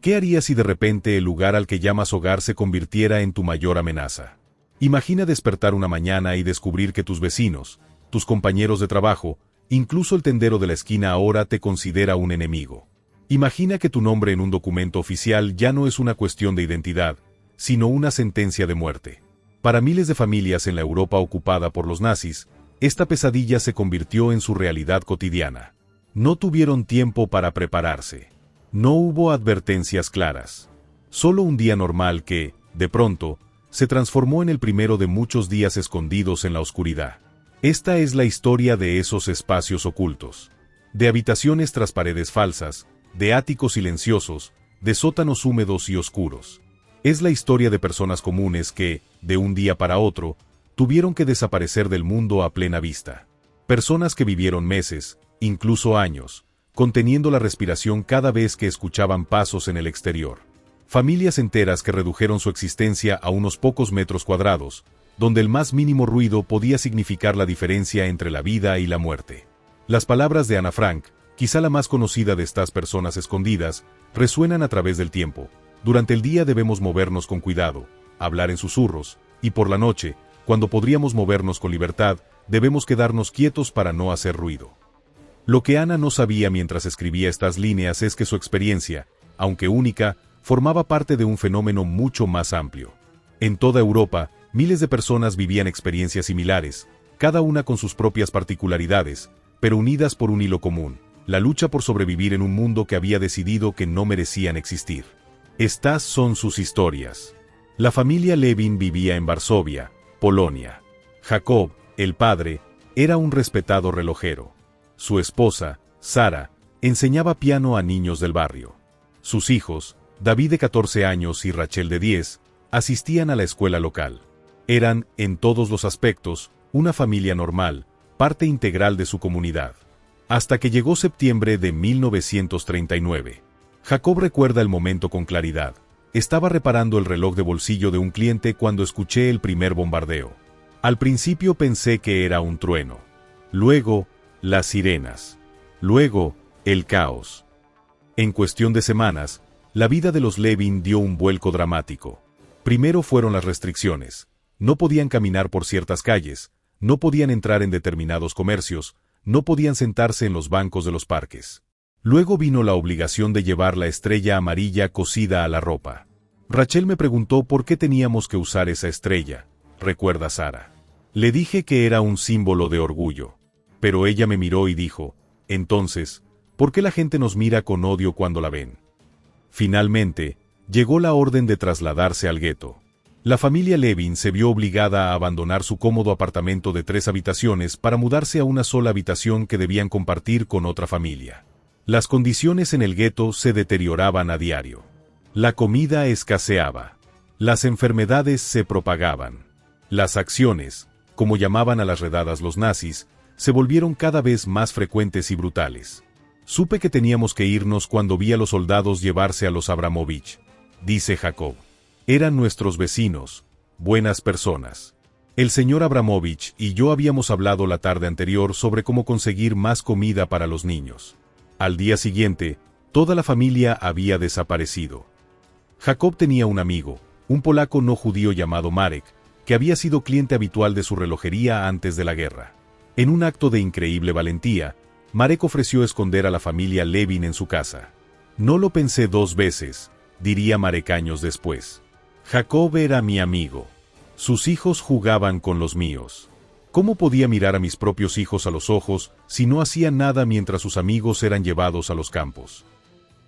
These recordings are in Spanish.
¿Qué harías si de repente el lugar al que llamas hogar se convirtiera en tu mayor amenaza? Imagina despertar una mañana y descubrir que tus vecinos, tus compañeros de trabajo, incluso el tendero de la esquina ahora te considera un enemigo. Imagina que tu nombre en un documento oficial ya no es una cuestión de identidad, sino una sentencia de muerte. Para miles de familias en la Europa ocupada por los nazis, esta pesadilla se convirtió en su realidad cotidiana. No tuvieron tiempo para prepararse. No hubo advertencias claras. Solo un día normal que, de pronto, se transformó en el primero de muchos días escondidos en la oscuridad. Esta es la historia de esos espacios ocultos. De habitaciones tras paredes falsas, de áticos silenciosos, de sótanos húmedos y oscuros. Es la historia de personas comunes que, de un día para otro, tuvieron que desaparecer del mundo a plena vista. Personas que vivieron meses, incluso años, conteniendo la respiración cada vez que escuchaban pasos en el exterior. Familias enteras que redujeron su existencia a unos pocos metros cuadrados, donde el más mínimo ruido podía significar la diferencia entre la vida y la muerte. Las palabras de Ana Frank, quizá la más conocida de estas personas escondidas, resuenan a través del tiempo. Durante el día debemos movernos con cuidado, hablar en susurros, y por la noche, cuando podríamos movernos con libertad, debemos quedarnos quietos para no hacer ruido. Lo que Ana no sabía mientras escribía estas líneas es que su experiencia, aunque única, formaba parte de un fenómeno mucho más amplio. En toda Europa, miles de personas vivían experiencias similares, cada una con sus propias particularidades, pero unidas por un hilo común: la lucha por sobrevivir en un mundo que había decidido que no merecían existir. Estas son sus historias. La familia Levin vivía en Varsovia, Polonia. Jacob, el padre, era un respetado relojero. Su esposa, Sara, enseñaba piano a niños del barrio. Sus hijos, David de 14 años y Rachel de 10, asistían a la escuela local. Eran, en todos los aspectos, una familia normal, parte integral de su comunidad. Hasta que llegó septiembre de 1939. Jacob recuerda el momento con claridad. Estaba reparando el reloj de bolsillo de un cliente cuando escuché el primer bombardeo. Al principio pensé que era un trueno. Luego, las sirenas. Luego, el caos. En cuestión de semanas, la vida de los Levin dio un vuelco dramático. Primero fueron las restricciones. No podían caminar por ciertas calles, no podían entrar en determinados comercios, no podían sentarse en los bancos de los parques. Luego vino la obligación de llevar la estrella amarilla cosida a la ropa. Rachel me preguntó por qué teníamos que usar esa estrella, recuerda Sara. Le dije que era un símbolo de orgullo. Pero ella me miró y dijo: entonces, ¿por qué la gente nos mira con odio cuando la ven? Finalmente, llegó la orden de trasladarse al gueto. La familia Levin se vio obligada a abandonar su cómodo apartamento de 3 habitaciones para mudarse a una sola habitación que debían compartir con otra familia. Las condiciones en el gueto se deterioraban a diario. La comida escaseaba. Las enfermedades se propagaban. Las acciones, como llamaban a las redadas los nazis, se volvieron cada vez más frecuentes y brutales. Supe que teníamos que irnos cuando vi a los soldados llevarse a los Abramovich, dice Jacob. Eran nuestros vecinos, buenas personas. El señor Abramovich y yo habíamos hablado la tarde anterior sobre cómo conseguir más comida para los niños. Al día siguiente, toda la familia había desaparecido. Jacob tenía un amigo, un polaco no judío llamado Marek, que había sido cliente habitual de su relojería antes de la guerra. En un acto de increíble valentía, Marek ofreció esconder a la familia Levin en su casa. No lo pensé 2 veces, diría Marek años después. Jacob era mi amigo. Sus hijos jugaban con los míos. ¿Cómo podía mirar a mis propios hijos a los ojos si no hacía nada mientras sus amigos eran llevados a los campos?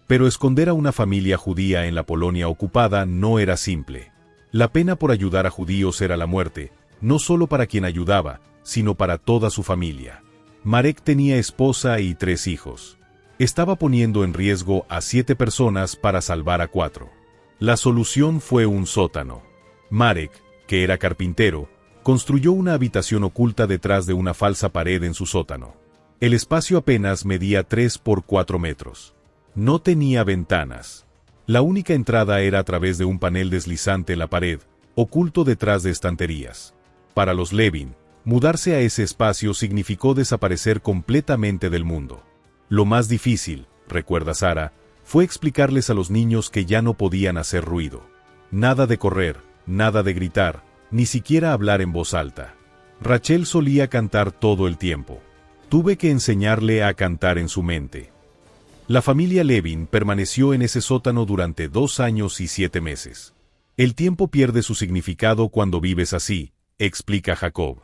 Pero esconder a una familia judía en la Polonia ocupada no era simple. La pena por ayudar a judíos era la muerte, no solo para quien ayudaba, sino para toda su familia. Marek tenía esposa y 3 hijos. Estaba poniendo en riesgo a 7 personas para salvar a 4. La solución fue un sótano. Marek, que era carpintero, construyó una habitación oculta detrás de una falsa pared en su sótano. El espacio apenas medía 3 por 4 metros. No tenía ventanas. La única entrada era a través de un panel deslizante en la pared, oculto detrás de estanterías. Para los Levin, mudarse a ese espacio significó desaparecer completamente del mundo. Lo más difícil, recuerda Sara, fue explicarles a los niños que ya no podían hacer ruido. Nada de correr, nada de gritar, ni siquiera hablar en voz alta. Rachel solía cantar todo el tiempo. Tuve que enseñarle a cantar en su mente. La familia Levin permaneció en ese sótano durante 2 años y 7 meses. El tiempo pierde su significado cuando vives así, explica Jacob.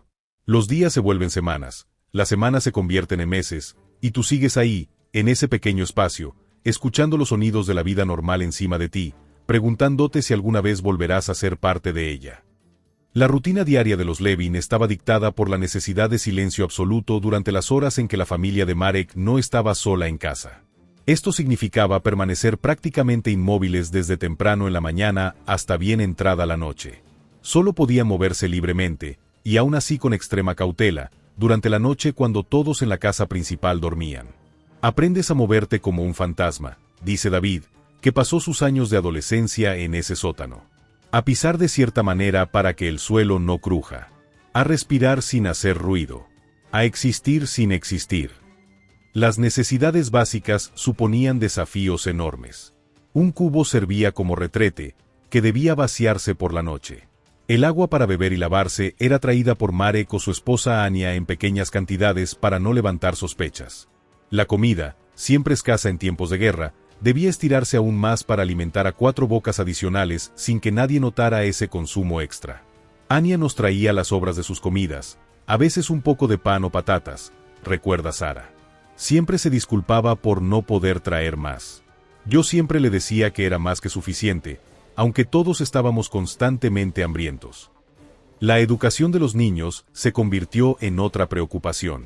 Los días se vuelven semanas, las semanas se convierten en meses, y tú sigues ahí, en ese pequeño espacio, escuchando los sonidos de la vida normal encima de ti, preguntándote si alguna vez volverás a ser parte de ella. La rutina diaria de los Levin estaba dictada por la necesidad de silencio absoluto durante las horas en que la familia de Marek no estaba sola en casa. Esto significaba permanecer prácticamente inmóviles desde temprano en la mañana hasta bien entrada la noche. Solo podían moverse libremente, y aún así con extrema cautela, durante la noche cuando todos en la casa principal dormían. Aprendes a moverte como un fantasma, dice David, que pasó sus años de adolescencia en ese sótano. A pisar de cierta manera para que el suelo no cruja. A respirar sin hacer ruido. A existir sin existir. Las necesidades básicas suponían desafíos enormes. Un cubo servía como retrete, que debía vaciarse por la noche. El agua para beber y lavarse era traída por Marek o su esposa Anya en pequeñas cantidades para no levantar sospechas. La comida, siempre escasa en tiempos de guerra, debía estirarse aún más para alimentar a 4 bocas adicionales sin que nadie notara ese consumo extra. Anya nos traía las sobras de sus comidas, a veces un poco de pan o patatas, recuerda Sara. Siempre se disculpaba por no poder traer más. Yo siempre le decía que era más que suficiente, aunque todos estábamos constantemente hambrientos. La educación de los niños se convirtió en otra preocupación.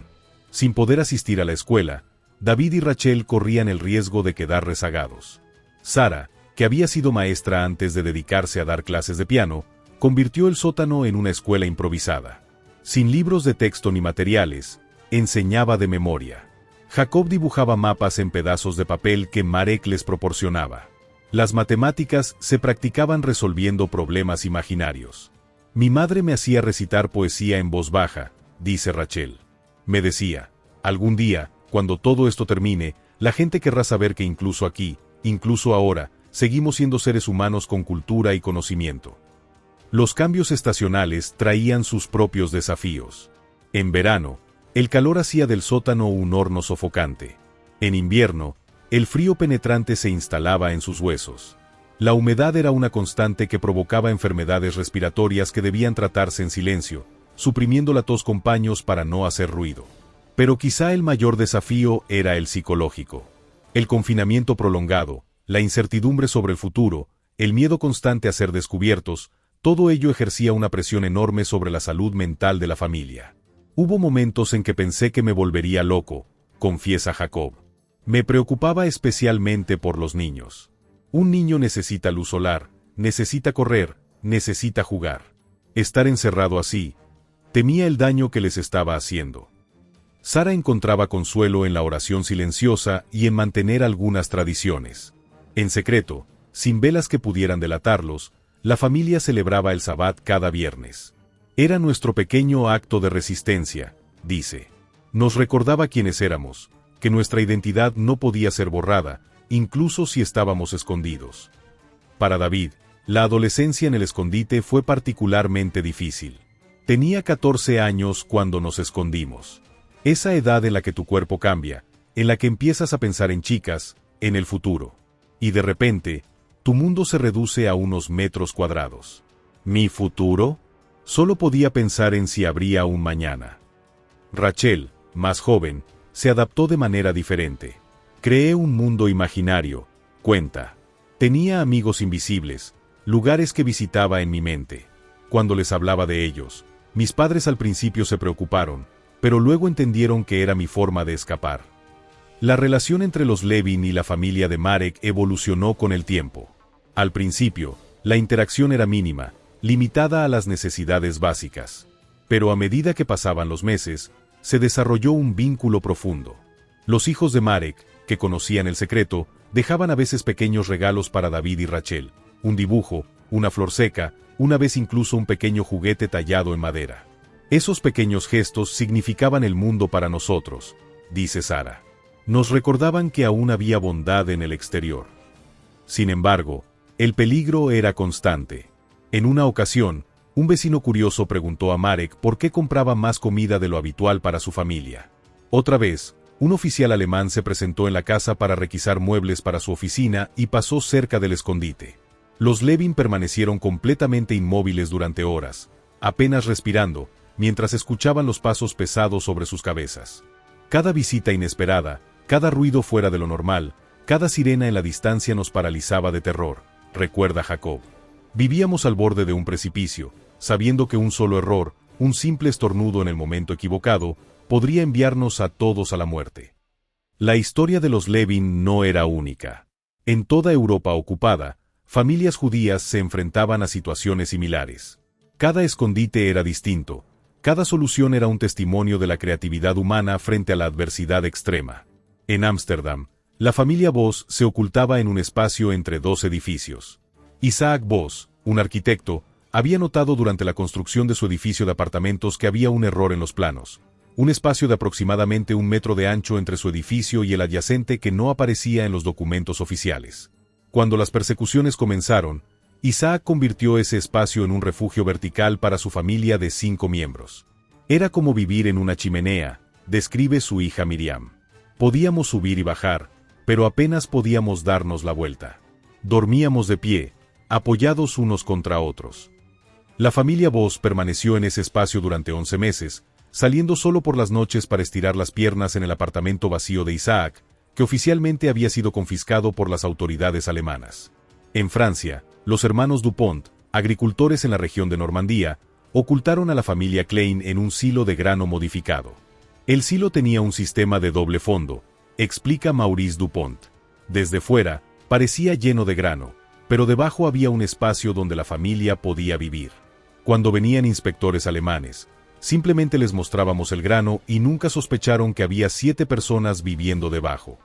Sin poder asistir a la escuela, David y Rachel corrían el riesgo de quedar rezagados. Sara, que había sido maestra antes de dedicarse a dar clases de piano, convirtió el sótano en una escuela improvisada. Sin libros de texto ni materiales, enseñaba de memoria. Jacob dibujaba mapas en pedazos de papel que Marek les proporcionaba. Las matemáticas se practicaban resolviendo problemas imaginarios. Mi madre me hacía recitar poesía en voz baja, dice Rachel. Me decía, algún día, cuando todo esto termine, la gente querrá saber que incluso aquí, incluso ahora, seguimos siendo seres humanos con cultura y conocimiento. Los cambios estacionales traían sus propios desafíos. En verano, el calor hacía del sótano un horno sofocante. En invierno, el frío penetrante se instalaba en sus huesos. La humedad era una constante que provocaba enfermedades respiratorias que debían tratarse en silencio, suprimiendo la tos con paños para no hacer ruido. Pero quizá el mayor desafío era el psicológico. El confinamiento prolongado, la incertidumbre sobre el futuro, el miedo constante a ser descubiertos, todo ello ejercía una presión enorme sobre la salud mental de la familia. Hubo momentos en que pensé que me volvería loco, confiesa Jacob. Me preocupaba especialmente por los niños. Un niño necesita luz solar, necesita correr, necesita jugar. Estar encerrado así, temía el daño que les estaba haciendo. Sara encontraba consuelo en la oración silenciosa y en mantener algunas tradiciones. En secreto, sin velas que pudieran delatarlos, la familia celebraba el Sabbat cada viernes. Era nuestro pequeño acto de resistencia, dice. Nos recordaba quiénes éramos, que nuestra identidad no podía ser borrada, incluso si estábamos escondidos. Para David, la adolescencia en el escondite fue particularmente difícil. Tenía 14 años cuando nos escondimos. Esa edad en la que tu cuerpo cambia, en la que empiezas a pensar en chicas, en el futuro. Y de repente, tu mundo se reduce a unos metros cuadrados. ¿Mi futuro? Solo podía pensar en si habría un mañana. Rachel, más joven, se adaptó de manera diferente. Creé un mundo imaginario, cuenta. Tenía amigos invisibles, lugares que visitaba en mi mente. Cuando les hablaba de ellos, mis padres al principio se preocuparon, pero luego entendieron que era mi forma de escapar. La relación entre los Levin y la familia de Marek evolucionó con el tiempo. Al principio, la interacción era mínima, limitada a las necesidades básicas. Pero a medida que pasaban los meses, se desarrolló un vínculo profundo. Los hijos de Marek, que conocían el secreto, dejaban a veces pequeños regalos para David y Rachel, un dibujo, una flor seca, una vez incluso un pequeño juguete tallado en madera. Esos pequeños gestos significaban el mundo para nosotros, dice Sara. Nos recordaban que aún había bondad en el exterior. Sin embargo, el peligro era constante. En una ocasión, un vecino curioso preguntó a Marek por qué compraba más comida de lo habitual para su familia. Otra vez, un oficial alemán se presentó en la casa para requisar muebles para su oficina y pasó cerca del escondite. Los Levin permanecieron completamente inmóviles durante horas, apenas respirando, mientras escuchaban los pasos pesados sobre sus cabezas. Cada visita inesperada, cada ruido fuera de lo normal, cada sirena en la distancia nos paralizaba de terror, recuerda Jacob. Vivíamos al borde de un precipicio, sabiendo que un solo error, un simple estornudo en el momento equivocado, podría enviarnos a todos a la muerte. La historia de los Levin no era única. En toda Europa ocupada, familias judías se enfrentaban a situaciones similares. Cada escondite era distinto, cada solución era un testimonio de la creatividad humana frente a la adversidad extrema. En Ámsterdam, la familia Bos se ocultaba en un espacio entre dos edificios. Isaac Bos, un arquitecto, había notado durante la construcción de su edificio de apartamentos que había un error en los planos. Un espacio de aproximadamente 1 metro de ancho entre su edificio y el adyacente que no aparecía en los documentos oficiales. Cuando las persecuciones comenzaron, Isaac convirtió ese espacio en un refugio vertical para su familia de 5 miembros. Era como vivir en una chimenea, describe su hija Miriam. Podíamos subir y bajar, pero apenas podíamos darnos la vuelta. Dormíamos de pie, apoyados unos contra otros. La familia Bos permaneció en ese espacio durante 11 meses, saliendo solo por las noches para estirar las piernas en el apartamento vacío de Isaac, que oficialmente había sido confiscado por las autoridades alemanas. En Francia, los hermanos Dupont, agricultores en la región de Normandía, ocultaron a la familia Klein en un silo de grano modificado. El silo tenía un sistema de doble fondo, explica Maurice Dupont. Desde fuera, parecía lleno de grano, pero debajo había un espacio donde la familia podía vivir. Cuando venían inspectores alemanes, simplemente les mostrábamos el grano y nunca sospecharon que había 7 personas viviendo debajo.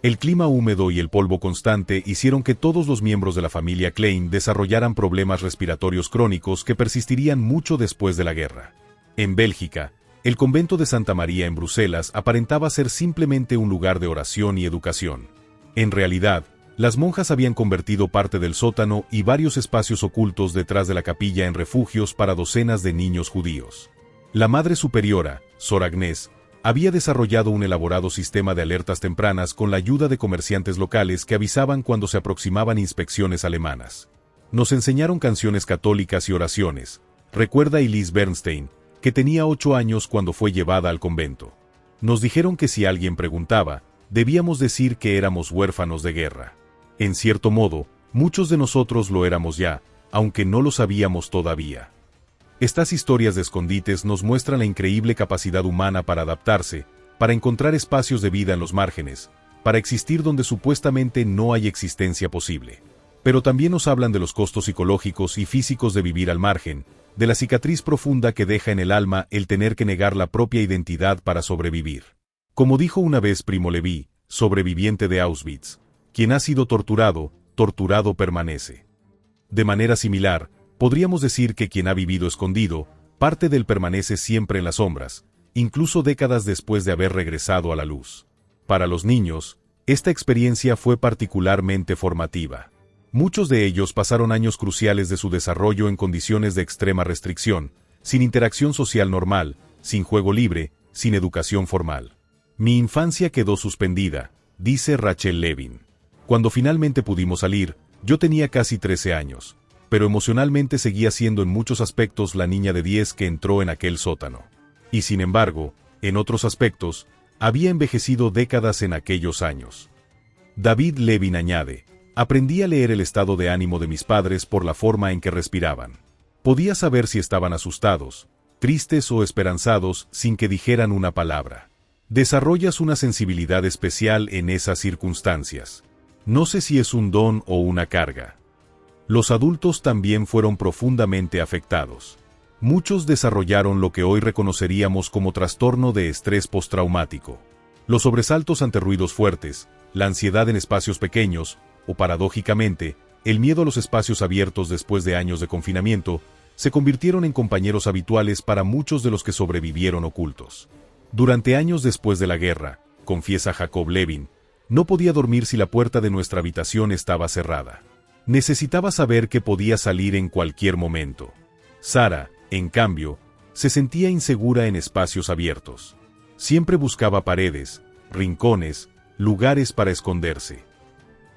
El clima húmedo y el polvo constante hicieron que todos los miembros de la familia Klein desarrollaran problemas respiratorios crónicos que persistirían mucho después de la guerra. En Bélgica, el convento de Santa María en Bruselas aparentaba ser simplemente un lugar de oración y educación. En realidad, las monjas habían convertido parte del sótano y varios espacios ocultos detrás de la capilla en refugios para docenas de niños judíos. La Madre Superiora, Sor Agnès, había desarrollado un elaborado sistema de alertas tempranas con la ayuda de comerciantes locales que avisaban cuando se aproximaban inspecciones alemanas. Nos enseñaron canciones católicas y oraciones, recuerda Elise Bernstein, que tenía 8 años cuando fue llevada al convento. Nos dijeron que si alguien preguntaba, debíamos decir que éramos huérfanos de guerra. En cierto modo, muchos de nosotros lo éramos ya, aunque no lo sabíamos todavía. Estas historias de escondites nos muestran la increíble capacidad humana para adaptarse, para encontrar espacios de vida en los márgenes, para existir donde supuestamente no hay existencia posible. Pero también nos hablan de los costos psicológicos y físicos de vivir al margen, de la cicatriz profunda que deja en el alma el tener que negar la propia identidad para sobrevivir. Como dijo una vez Primo Levi, sobreviviente de Auschwitz, quien ha sido torturado, torturado permanece. De manera similar, podríamos decir que quien ha vivido escondido, parte de él permanece siempre en las sombras, incluso décadas después de haber regresado a la luz. Para los niños, esta experiencia fue particularmente formativa. Muchos de ellos pasaron años cruciales de su desarrollo en condiciones de extrema restricción, sin interacción social normal, sin juego libre, sin educación formal. Mi infancia quedó suspendida, dice Rachel Levin. Cuando finalmente pudimos salir, yo tenía casi 13 años. Pero emocionalmente seguía siendo en muchos aspectos la niña de 10 que entró en aquel sótano. Y sin embargo, en otros aspectos, había envejecido décadas en aquellos años. David Levin añade, aprendí a leer el estado de ánimo de mis padres por la forma en que respiraban. Podía saber si estaban asustados, tristes o esperanzados sin que dijeran una palabra. Desarrollas una sensibilidad especial en esas circunstancias. No sé si es un don o una carga. Los adultos también fueron profundamente afectados. Muchos desarrollaron lo que hoy reconoceríamos como trastorno de estrés postraumático. Los sobresaltos ante ruidos fuertes, la ansiedad en espacios pequeños, o paradójicamente, el miedo a los espacios abiertos después de años de confinamiento, se convirtieron en compañeros habituales para muchos de los que sobrevivieron ocultos. Durante años después de la guerra, confiesa Jacob Levin, no podía dormir si la puerta de nuestra habitación estaba cerrada. Necesitaba saber que podía salir en cualquier momento. Sara, en cambio, se sentía insegura en espacios abiertos. Siempre buscaba paredes, rincones, lugares para esconderse.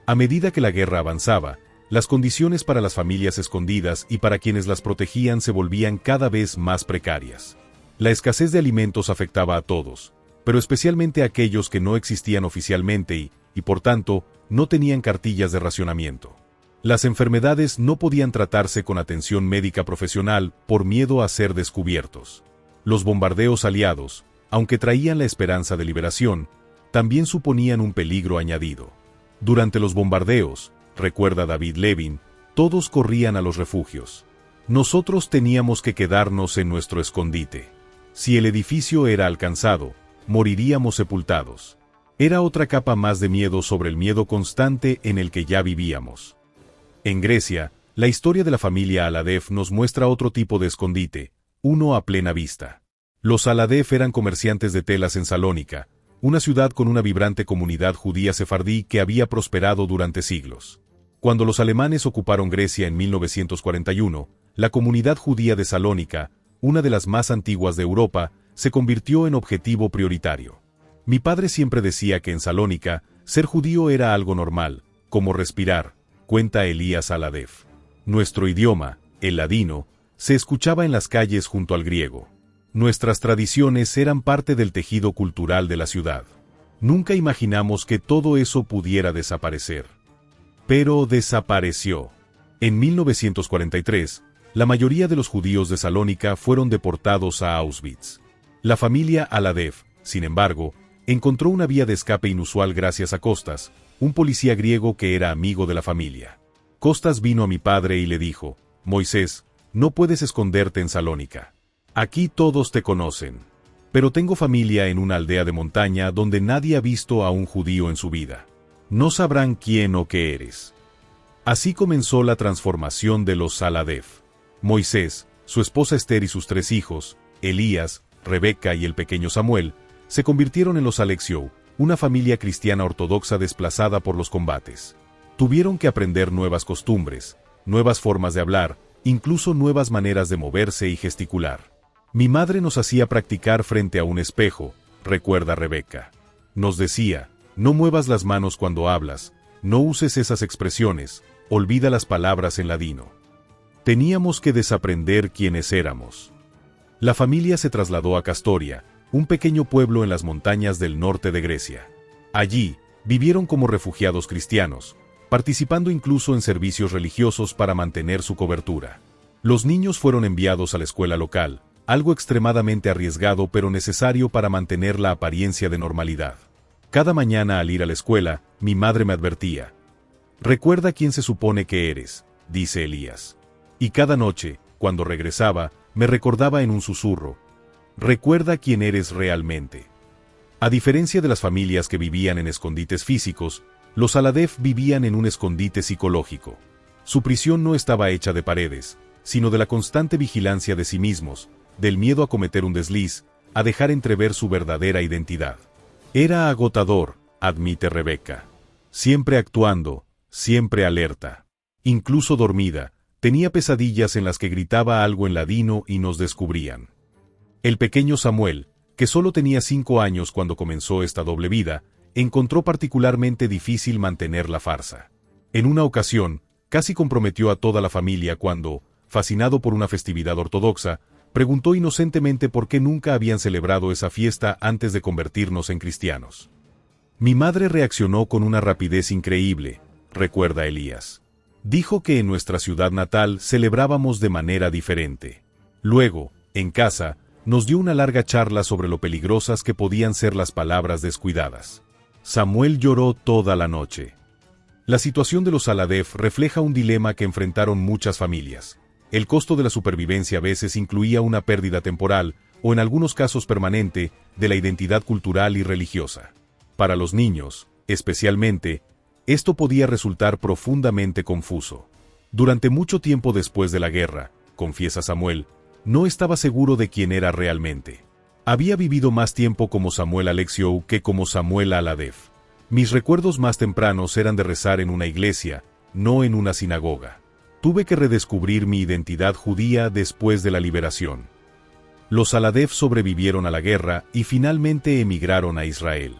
A medida que la guerra avanzaba, las condiciones para las familias escondidas y para quienes las protegían se volvían cada vez más precarias. La escasez de alimentos afectaba a todos, pero especialmente a aquellos que no existían oficialmente y, por tanto, no tenían cartillas de racionamiento. Las enfermedades no podían tratarse con atención médica profesional por miedo a ser descubiertos. Los bombardeos aliados, aunque traían la esperanza de liberación, también suponían un peligro añadido. Durante los bombardeos, recuerda David Levin, todos corrían a los refugios. Nosotros teníamos que quedarnos en nuestro escondite. Si el edificio era alcanzado, moriríamos sepultados. Era otra capa más de miedo sobre el miedo constante en el que ya vivíamos. En Grecia, la historia de la familia Aladev nos muestra otro tipo de escondite, uno a plena vista. Los Aladev eran comerciantes de telas en Salónica, una ciudad con una vibrante comunidad judía sefardí que había prosperado durante siglos. Cuando los alemanes ocuparon Grecia en 1941, la comunidad judía de Salónica, una de las más antiguas de Europa, se convirtió en objetivo prioritario. Mi padre siempre decía que en Salónica, ser judío era algo normal, como respirar, cuenta Elías Aladev. Nuestro idioma, el ladino, se escuchaba en las calles junto al griego. Nuestras tradiciones eran parte del tejido cultural de la ciudad. Nunca imaginamos que todo eso pudiera desaparecer. Pero desapareció. En 1943, la mayoría de los judíos de Salónica fueron deportados a Auschwitz. La familia Aladev, sin embargo, encontró una vía de escape inusual gracias a Costas, un policía griego que era amigo de la familia. Costas vino a mi padre y le dijo: «Moisés, no puedes esconderte en Salónica. Aquí todos te conocen. Pero tengo familia en una aldea de montaña donde nadie ha visto a un judío en su vida. No sabrán quién o qué eres». Así comenzó la transformación de los Aladev. Moisés, su esposa Esther y sus 3 hijos, Elías, Rebeca y el pequeño Samuel, se convirtieron en los Alexiou, una familia cristiana ortodoxa desplazada por los combates. Tuvieron que aprender nuevas costumbres, nuevas formas de hablar, incluso nuevas maneras de moverse y gesticular. Mi madre nos hacía practicar frente a un espejo, recuerda Rebeca. Nos decía: no muevas las manos cuando hablas, no uses esas expresiones, olvida las palabras en ladino. Teníamos que desaprender quiénes éramos. La familia se trasladó a Castoria, un pequeño pueblo en las montañas del norte de Grecia. Allí, vivieron como refugiados cristianos, participando incluso en servicios religiosos para mantener su cobertura. Los niños fueron enviados a la escuela local, algo extremadamente arriesgado pero necesario para mantener la apariencia de normalidad. Cada mañana al ir a la escuela, mi madre me advertía: «Recuerda quién se supone que eres», dice Elías. Y cada noche, cuando regresaba, me recordaba en un susurro: «Recuerda quién eres realmente». A diferencia de las familias que vivían en escondites físicos, los Aladev vivían en un escondite psicológico. Su prisión no estaba hecha de paredes, sino de la constante vigilancia de sí mismos, del miedo a cometer un desliz, a dejar entrever su verdadera identidad. Era agotador, admite Rebeca. Siempre actuando, siempre alerta. Incluso dormida, tenía pesadillas en las que gritaba algo en ladino y nos descubrían. El pequeño Samuel, que solo tenía 5 años cuando comenzó esta doble vida, encontró particularmente difícil mantener la farsa. En una ocasión, casi comprometió a toda la familia cuando, fascinado por una festividad ortodoxa, preguntó inocentemente por qué nunca habían celebrado esa fiesta antes de convertirnos en cristianos. Mi madre reaccionó con una rapidez increíble, recuerda Elías. Dijo que en nuestra ciudad natal celebrábamos de manera diferente. Luego, en casa, nos dio una larga charla sobre lo peligrosas que podían ser las palabras descuidadas. Samuel lloró toda la noche. La situación de los Aladev refleja un dilema que enfrentaron muchas familias. El costo de la supervivencia a veces incluía una pérdida temporal, o en algunos casos permanente, de la identidad cultural y religiosa. Para los niños, especialmente, esto podía resultar profundamente confuso. Durante mucho tiempo después de la guerra, confiesa Samuel, no estaba seguro de quién era realmente. Había vivido más tiempo como Samuel Alexiou que como Samuel Aladef. Mis recuerdos más tempranos eran de rezar en una iglesia, no en una sinagoga. Tuve que redescubrir mi identidad judía después de la liberación. Los Aladef sobrevivieron a la guerra y finalmente emigraron a Israel.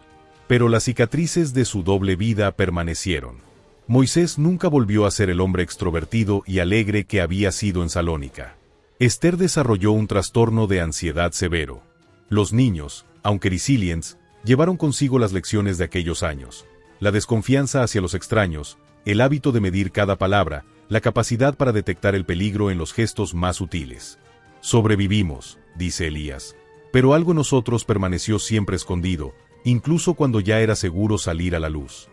Pero las cicatrices de su doble vida permanecieron. Moisés nunca volvió a ser el hombre extrovertido y alegre que había sido en Salónica. Esther desarrolló un trastorno de ansiedad severo. Los niños, aunque resilientes, llevaron consigo las lecciones de aquellos años. La desconfianza hacia los extraños, el hábito de medir cada palabra, la capacidad para detectar el peligro en los gestos más sutiles. Sobrevivimos, dice Elías. Pero algo en nosotros permaneció siempre escondido, incluso cuando ya era seguro salir a la luz.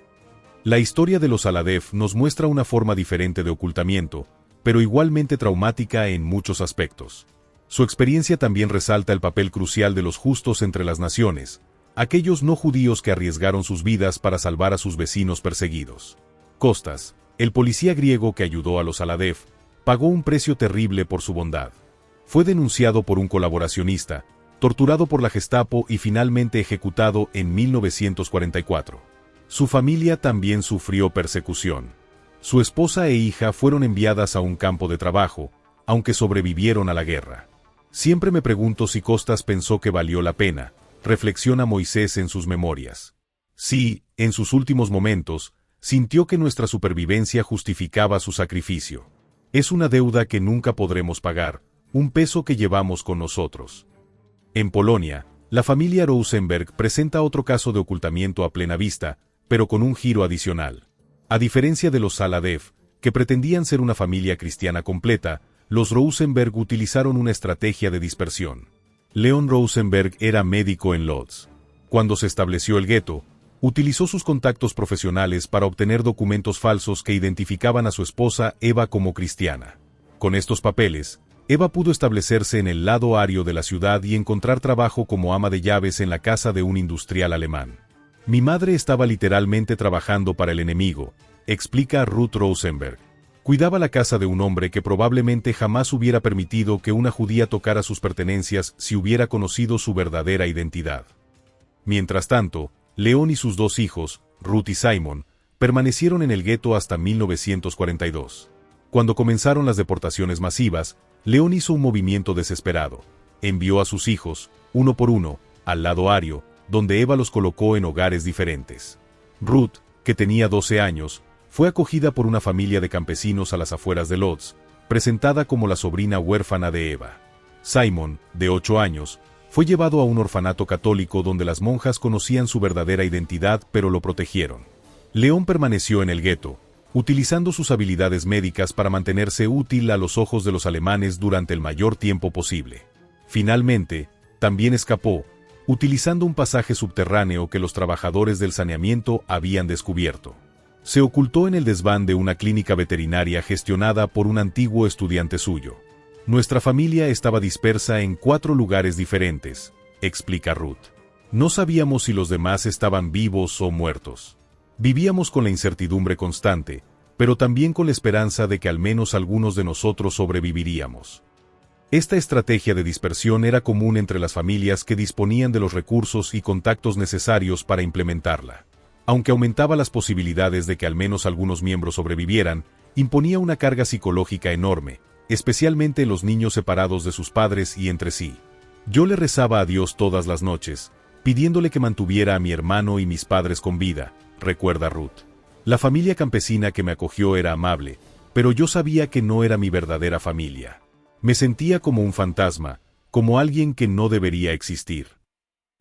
La historia de los Aladef nos muestra una forma diferente de ocultamiento, pero igualmente traumática en muchos aspectos. Su experiencia también resalta el papel crucial de los justos entre las naciones, aquellos no judíos que arriesgaron sus vidas para salvar a sus vecinos perseguidos. Costas, el policía griego que ayudó a los Aladef, pagó un precio terrible por su bondad. Fue denunciado por un colaboracionista, torturado por la Gestapo y finalmente ejecutado en 1944. Su familia también sufrió persecución. Su esposa e hija fueron enviadas a un campo de trabajo, aunque sobrevivieron a la guerra. Siempre me pregunto si Costas pensó que valió la pena, reflexiona Moisés en sus memorias. Sí, en sus últimos momentos, sintió que nuestra supervivencia justificaba su sacrificio. Es una deuda que nunca podremos pagar, un peso que llevamos con nosotros. En Polonia, la familia Rosenberg presenta otro caso de ocultamiento a plena vista, pero con un giro adicional. A diferencia de los Aladef, que pretendían ser una familia cristiana completa, los Rosenberg utilizaron una estrategia de dispersión. Leon Rosenberg era médico en Lodz. Cuando se estableció el gueto, utilizó sus contactos profesionales para obtener documentos falsos que identificaban a su esposa Eva como cristiana. Con estos papeles, Eva pudo establecerse en el lado ario de la ciudad y encontrar trabajo como ama de llaves en la casa de un industrial alemán. Mi madre estaba literalmente trabajando para el enemigo, explica Ruth Rosenberg. Cuidaba la casa de un hombre que probablemente jamás hubiera permitido que una judía tocara sus pertenencias si hubiera conocido su verdadera identidad. Mientras tanto, León y sus dos hijos, Ruth y Simon, permanecieron en el gueto hasta 1942. Cuando comenzaron las deportaciones masivas, León hizo un movimiento desesperado. Envió a sus hijos, uno por uno, al lado ario, donde Eva los colocó en hogares diferentes. Ruth, que tenía 12 años, fue acogida por una familia de campesinos a las afueras de Lodz, presentada como la sobrina huérfana de Eva. Simon, de 8 años, fue llevado a un orfanato católico donde las monjas conocían su verdadera identidad pero lo protegieron. León permaneció en el gueto, utilizando sus habilidades médicas para mantenerse útil a los ojos de los alemanes durante el mayor tiempo posible. Finalmente, también escapó, utilizando un pasaje subterráneo que los trabajadores del saneamiento habían descubierto. Se ocultó en el desván de una clínica veterinaria gestionada por un antiguo estudiante suyo. Nuestra familia estaba dispersa en 4 lugares diferentes, explica Ruth. No sabíamos si los demás estaban vivos o muertos. Vivíamos con la incertidumbre constante, pero también con la esperanza de que al menos algunos de nosotros sobreviviríamos. Esta estrategia de dispersión era común entre las familias que disponían de los recursos y contactos necesarios para implementarla. Aunque aumentaba las posibilidades de que al menos algunos miembros sobrevivieran, imponía una carga psicológica enorme, especialmente en los niños separados de sus padres y entre sí. Yo le rezaba a Dios todas las noches, pidiéndole que mantuviera a mi hermano y mis padres con vida, recuerda Ruth. La familia campesina que me acogió era amable, pero yo sabía que no era mi verdadera familia. Me sentía como un fantasma, como alguien que no debería existir.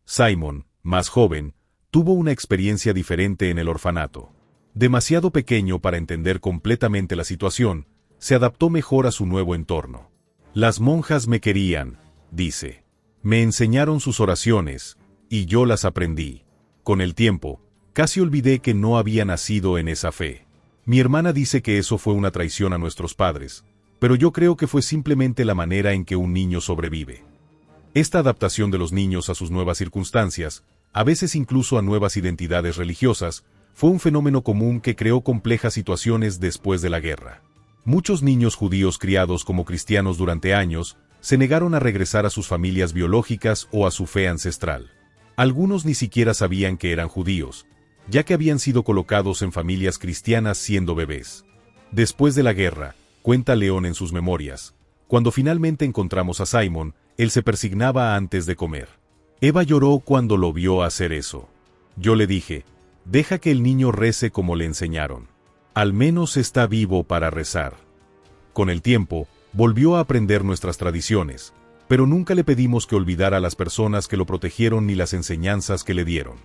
Simon, más joven, tuvo una experiencia diferente en el orfanato. Demasiado pequeño para entender completamente la situación, se adaptó mejor a su nuevo entorno. Las monjas me querían, dice. Me enseñaron sus oraciones, y yo las aprendí. Con el tiempo, casi olvidé que no había nacido en esa fe. Mi hermana dice que eso fue una traición a nuestros padres, pero yo creo que fue simplemente la manera en que un niño sobrevive. Esta adaptación de los niños a sus nuevas circunstancias, a veces incluso a nuevas identidades religiosas, fue un fenómeno común que creó complejas situaciones después de la guerra. Muchos niños judíos criados como cristianos durante años se negaron a regresar a sus familias biológicas o a su fe ancestral. Algunos ni siquiera sabían que eran judíos, ya que habían sido colocados en familias cristianas siendo bebés. Después de la guerra, cuenta León en sus memorias, cuando finalmente encontramos a Simon, él se persignaba antes de comer. Eva lloró cuando lo vio hacer eso. Yo le dije, deja que el niño rece como le enseñaron. Al menos está vivo para rezar. Con el tiempo, volvió a aprender nuestras tradiciones, pero nunca le pedimos que olvidara a las personas que lo protegieron ni las enseñanzas que le dieron.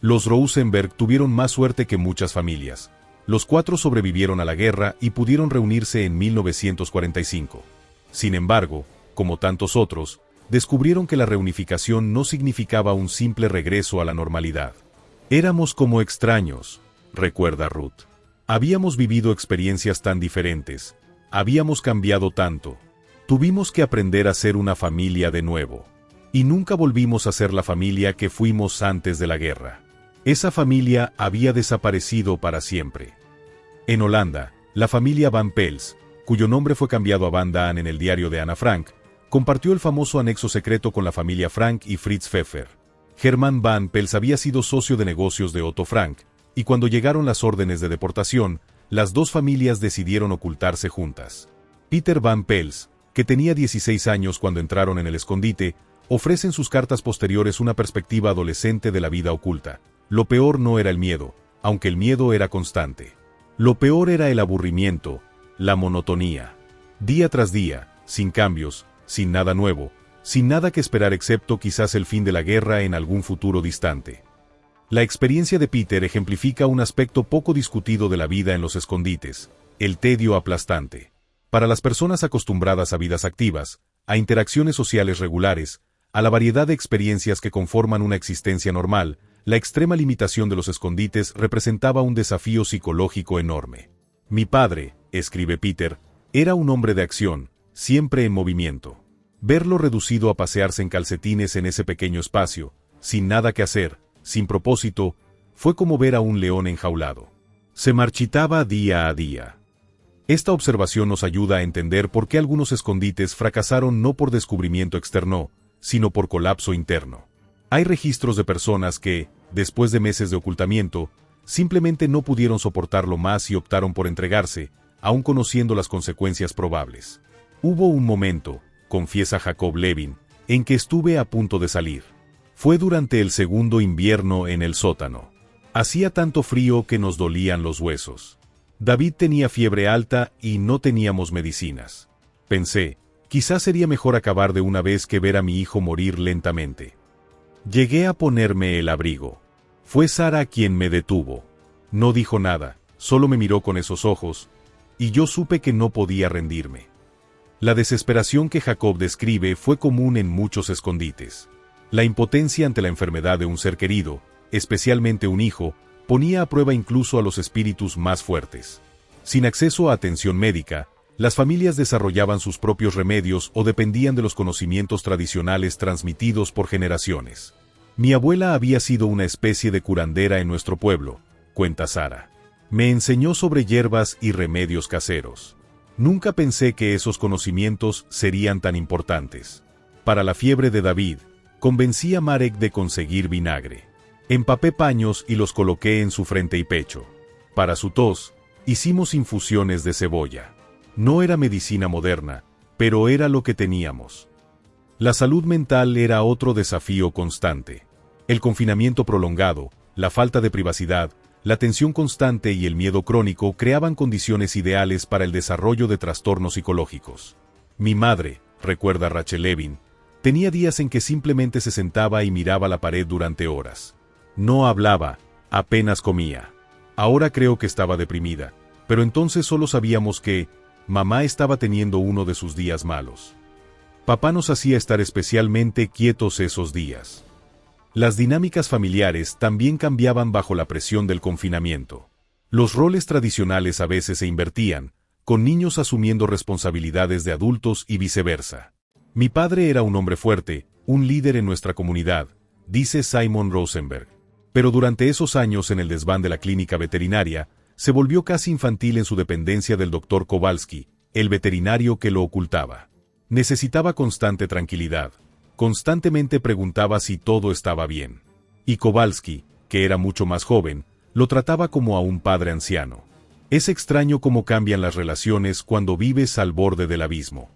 Los Rosenberg tuvieron más suerte que muchas familias. Los 4 sobrevivieron a la guerra y pudieron reunirse en 1945. Sin embargo, como tantos otros, descubrieron que la reunificación no significaba un simple regreso a la normalidad. Éramos como extraños, recuerda Ruth. Habíamos vivido experiencias tan diferentes, habíamos cambiado tanto. Tuvimos que aprender a ser una familia de nuevo. Y nunca volvimos a ser la familia que fuimos antes de la guerra. Esa familia había desaparecido para siempre. En Holanda, la familia Van Pels, cuyo nombre fue cambiado a Van Daan en el diario de Ana Frank, compartió el famoso anexo secreto con la familia Frank y Fritz Pfeffer. Hermann Van Pels había sido socio de negocios de Otto Frank, y cuando llegaron las órdenes de deportación, las dos familias decidieron ocultarse juntas. Peter Van Pels, que tenía 16 años cuando entraron en el escondite, ofrece en sus cartas posteriores una perspectiva adolescente de la vida oculta. Lo peor no era el miedo, aunque el miedo era constante. Lo peor era el aburrimiento, la monotonía. Día tras día, sin cambios, sin nada nuevo, sin nada que esperar excepto quizás el fin de la guerra en algún futuro distante. La experiencia de Peter ejemplifica un aspecto poco discutido de la vida en los escondites, el tedio aplastante. Para las personas acostumbradas a vidas activas, a interacciones sociales regulares, a la variedad de experiencias que conforman una existencia normal, la extrema limitación de los escondites representaba un desafío psicológico enorme. Mi padre, escribe Peter, era un hombre de acción, siempre en movimiento. Verlo reducido a pasearse en calcetines en ese pequeño espacio, sin nada que hacer, sin propósito, fue como ver a un león enjaulado. Se marchitaba día a día. Esta observación nos ayuda a entender por qué algunos escondites fracasaron no por descubrimiento externo, sino por colapso interno. Hay registros de personas que, después de meses de ocultamiento, simplemente no pudieron soportarlo más y optaron por entregarse, aun conociendo las consecuencias probables. Hubo un momento, confiesa Jacob Levin, en que estuve a punto de salir. Fue durante el segundo invierno en el sótano. Hacía tanto frío que nos dolían los huesos. David tenía fiebre alta y no teníamos medicinas. Pensé, quizás sería mejor acabar de una vez que ver a mi hijo morir lentamente. Llegué a ponerme el abrigo. Fue Sara quien me detuvo. No dijo nada, solo me miró con esos ojos, y yo supe que no podía rendirme. La desesperación que Jacob describe fue común en muchos escondites. La impotencia ante la enfermedad de un ser querido, especialmente un hijo, ponía a prueba incluso a los espíritus más fuertes. Sin acceso a atención médica, las familias desarrollaban sus propios remedios o dependían de los conocimientos tradicionales transmitidos por generaciones. Mi abuela había sido una especie de curandera en nuestro pueblo, cuenta Sara. Me enseñó sobre hierbas y remedios caseros. Nunca pensé que esos conocimientos serían tan importantes. Para la fiebre de David, convencí a Marek de conseguir vinagre. Empapé paños y los coloqué en su frente y pecho. Para su tos, hicimos infusiones de cebolla. No era medicina moderna, pero era lo que teníamos. La salud mental era otro desafío constante. El confinamiento prolongado, la falta de privacidad, la tensión constante y el miedo crónico creaban condiciones ideales para el desarrollo de trastornos psicológicos. Mi madre, recuerda Rachel Levin, tenía días en que simplemente se sentaba y miraba la pared durante horas. No hablaba, apenas comía. Ahora creo que estaba deprimida, pero entonces solo sabíamos que mamá estaba teniendo uno de sus días malos. Papá nos hacía estar especialmente quietos esos días. Las dinámicas familiares también cambiaban bajo la presión del confinamiento. Los roles tradicionales a veces se invertían, con niños asumiendo responsabilidades de adultos y viceversa. Mi padre era un hombre fuerte, un líder en nuestra comunidad, dice Simon Rosenberg. Pero durante esos años en el desván de la clínica veterinaria, se volvió casi infantil en su dependencia del Dr. Kowalski, el veterinario que lo ocultaba. Necesitaba constante tranquilidad. Constantemente preguntaba si todo estaba bien. Y Kowalski, que era mucho más joven, lo trataba como a un padre anciano. Es extraño cómo cambian las relaciones cuando vives al borde del abismo.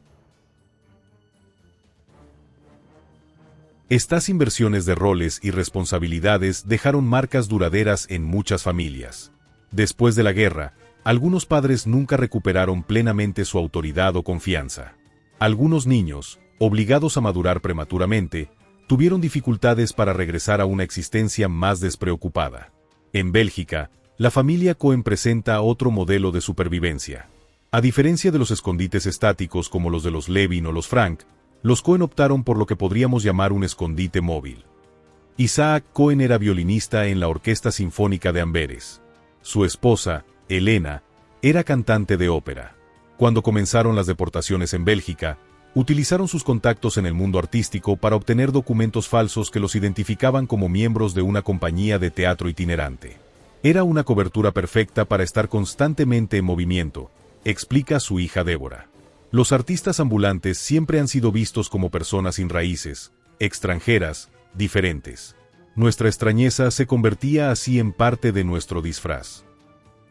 Estas inversiones de roles y responsabilidades dejaron marcas duraderas en muchas familias. Después de la guerra, algunos padres nunca recuperaron plenamente su autoridad o confianza. Algunos niños, obligados a madurar prematuramente, tuvieron dificultades para regresar a una existencia más despreocupada. En Bélgica, la familia Cohen presenta otro modelo de supervivencia. A diferencia de los escondites estáticos como los de los Levin o los Frank, los Cohen optaron por lo que podríamos llamar un escondite móvil. Isaac Cohen era violinista en la Orquesta Sinfónica de Amberes. Su esposa, Elena, era cantante de ópera. Cuando comenzaron las deportaciones en Bélgica, utilizaron sus contactos en el mundo artístico para obtener documentos falsos que los identificaban como miembros de una compañía de teatro itinerante. Era una cobertura perfecta para estar constantemente en movimiento, explica su hija Débora. Los artistas ambulantes siempre han sido vistos como personas sin raíces, extranjeras, diferentes. Nuestra extrañeza se convertía así en parte de nuestro disfraz.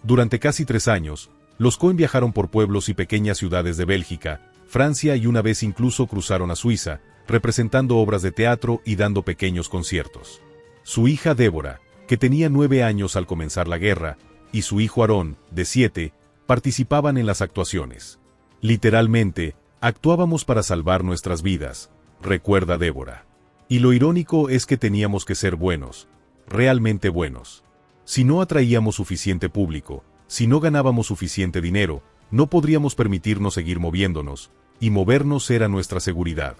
Durante casi 3 años, los Cohen viajaron por pueblos y pequeñas ciudades de Bélgica, Francia y una vez incluso cruzaron a Suiza, representando obras de teatro y dando pequeños conciertos. Su hija Débora, que tenía 9 años al comenzar la guerra, y su hijo Aarón, de 7, participaban en las actuaciones. Literalmente, actuábamos para salvar nuestras vidas, recuerda Débora. Y lo irónico es que teníamos que ser buenos, realmente buenos. Si no atraíamos suficiente público, si no ganábamos suficiente dinero, no podríamos permitirnos seguir moviéndonos, y movernos era nuestra seguridad.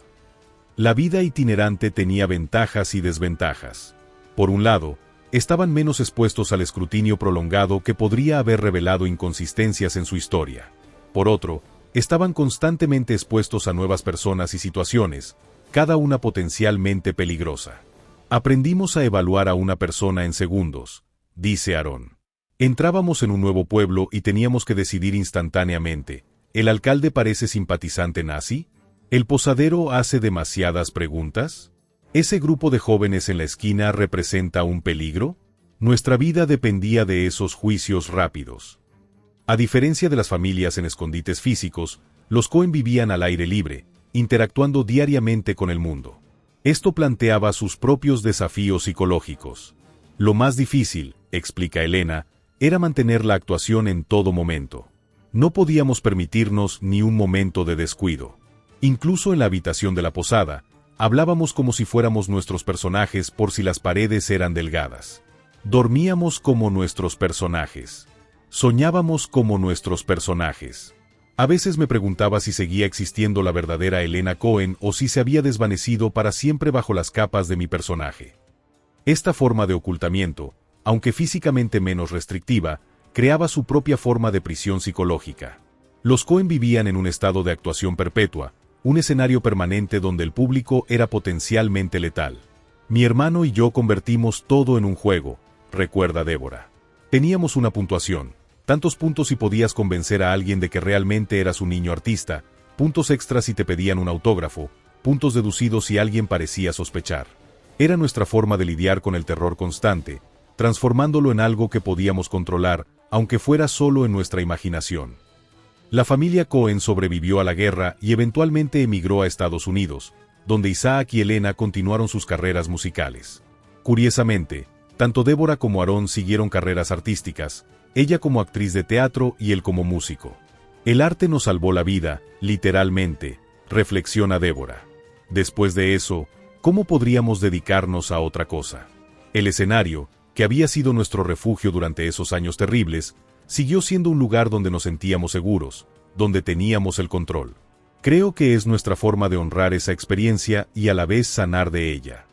La vida itinerante tenía ventajas y desventajas. Por un lado, estaban menos expuestos al escrutinio prolongado que podría haber revelado inconsistencias en su historia. Por otro, estaban constantemente expuestos a nuevas personas y situaciones, cada una potencialmente peligrosa. Aprendimos a evaluar a una persona en segundos, dice Aarón. Entrábamos en un nuevo pueblo y teníamos que decidir instantáneamente, ¿el alcalde parece simpatizante nazi? ¿El posadero hace demasiadas preguntas? ¿Ese grupo de jóvenes en la esquina representa un peligro? Nuestra vida dependía de esos juicios rápidos. A diferencia de las familias en escondites físicos, los Cohen vivían al aire libre, interactuando diariamente con el mundo. Esto planteaba sus propios desafíos psicológicos. Lo más difícil, explica Elena, era mantener la actuación en todo momento. No podíamos permitirnos ni un momento de descuido. Incluso en la habitación de la posada, hablábamos como si fuéramos nuestros personajes por si las paredes eran delgadas. Dormíamos como nuestros personajes. Soñábamos como nuestros personajes. A veces me preguntaba si seguía existiendo la verdadera Elena Cohen o si se había desvanecido para siempre bajo las capas de mi personaje. Esta forma de ocultamiento, aunque físicamente menos restrictiva, creaba su propia forma de prisión psicológica. Los Cohen vivían en un estado de actuación perpetua, un escenario permanente donde el público era potencialmente letal. Mi hermano y yo convertimos todo en un juego, recuerda Débora. Teníamos una puntuación, tantos puntos si podías convencer a alguien de que realmente eras un niño artista, puntos extras si te pedían un autógrafo, puntos deducidos si alguien parecía sospechar. Era nuestra forma de lidiar con el terror constante, transformándolo en algo que podíamos controlar, aunque fuera solo en nuestra imaginación. La familia Cohen sobrevivió a la guerra y eventualmente emigró a Estados Unidos, donde Isaac y Elena continuaron sus carreras musicales. Curiosamente, tanto Débora como Aarón siguieron carreras artísticas, ella como actriz de teatro y él como músico. El arte nos salvó la vida, literalmente, reflexiona Débora. Después de eso, ¿cómo podríamos dedicarnos a otra cosa? El escenario, que había sido nuestro refugio durante esos años terribles, siguió siendo un lugar donde nos sentíamos seguros, donde teníamos el control. Creo que es nuestra forma de honrar esa experiencia y a la vez sanar de ella.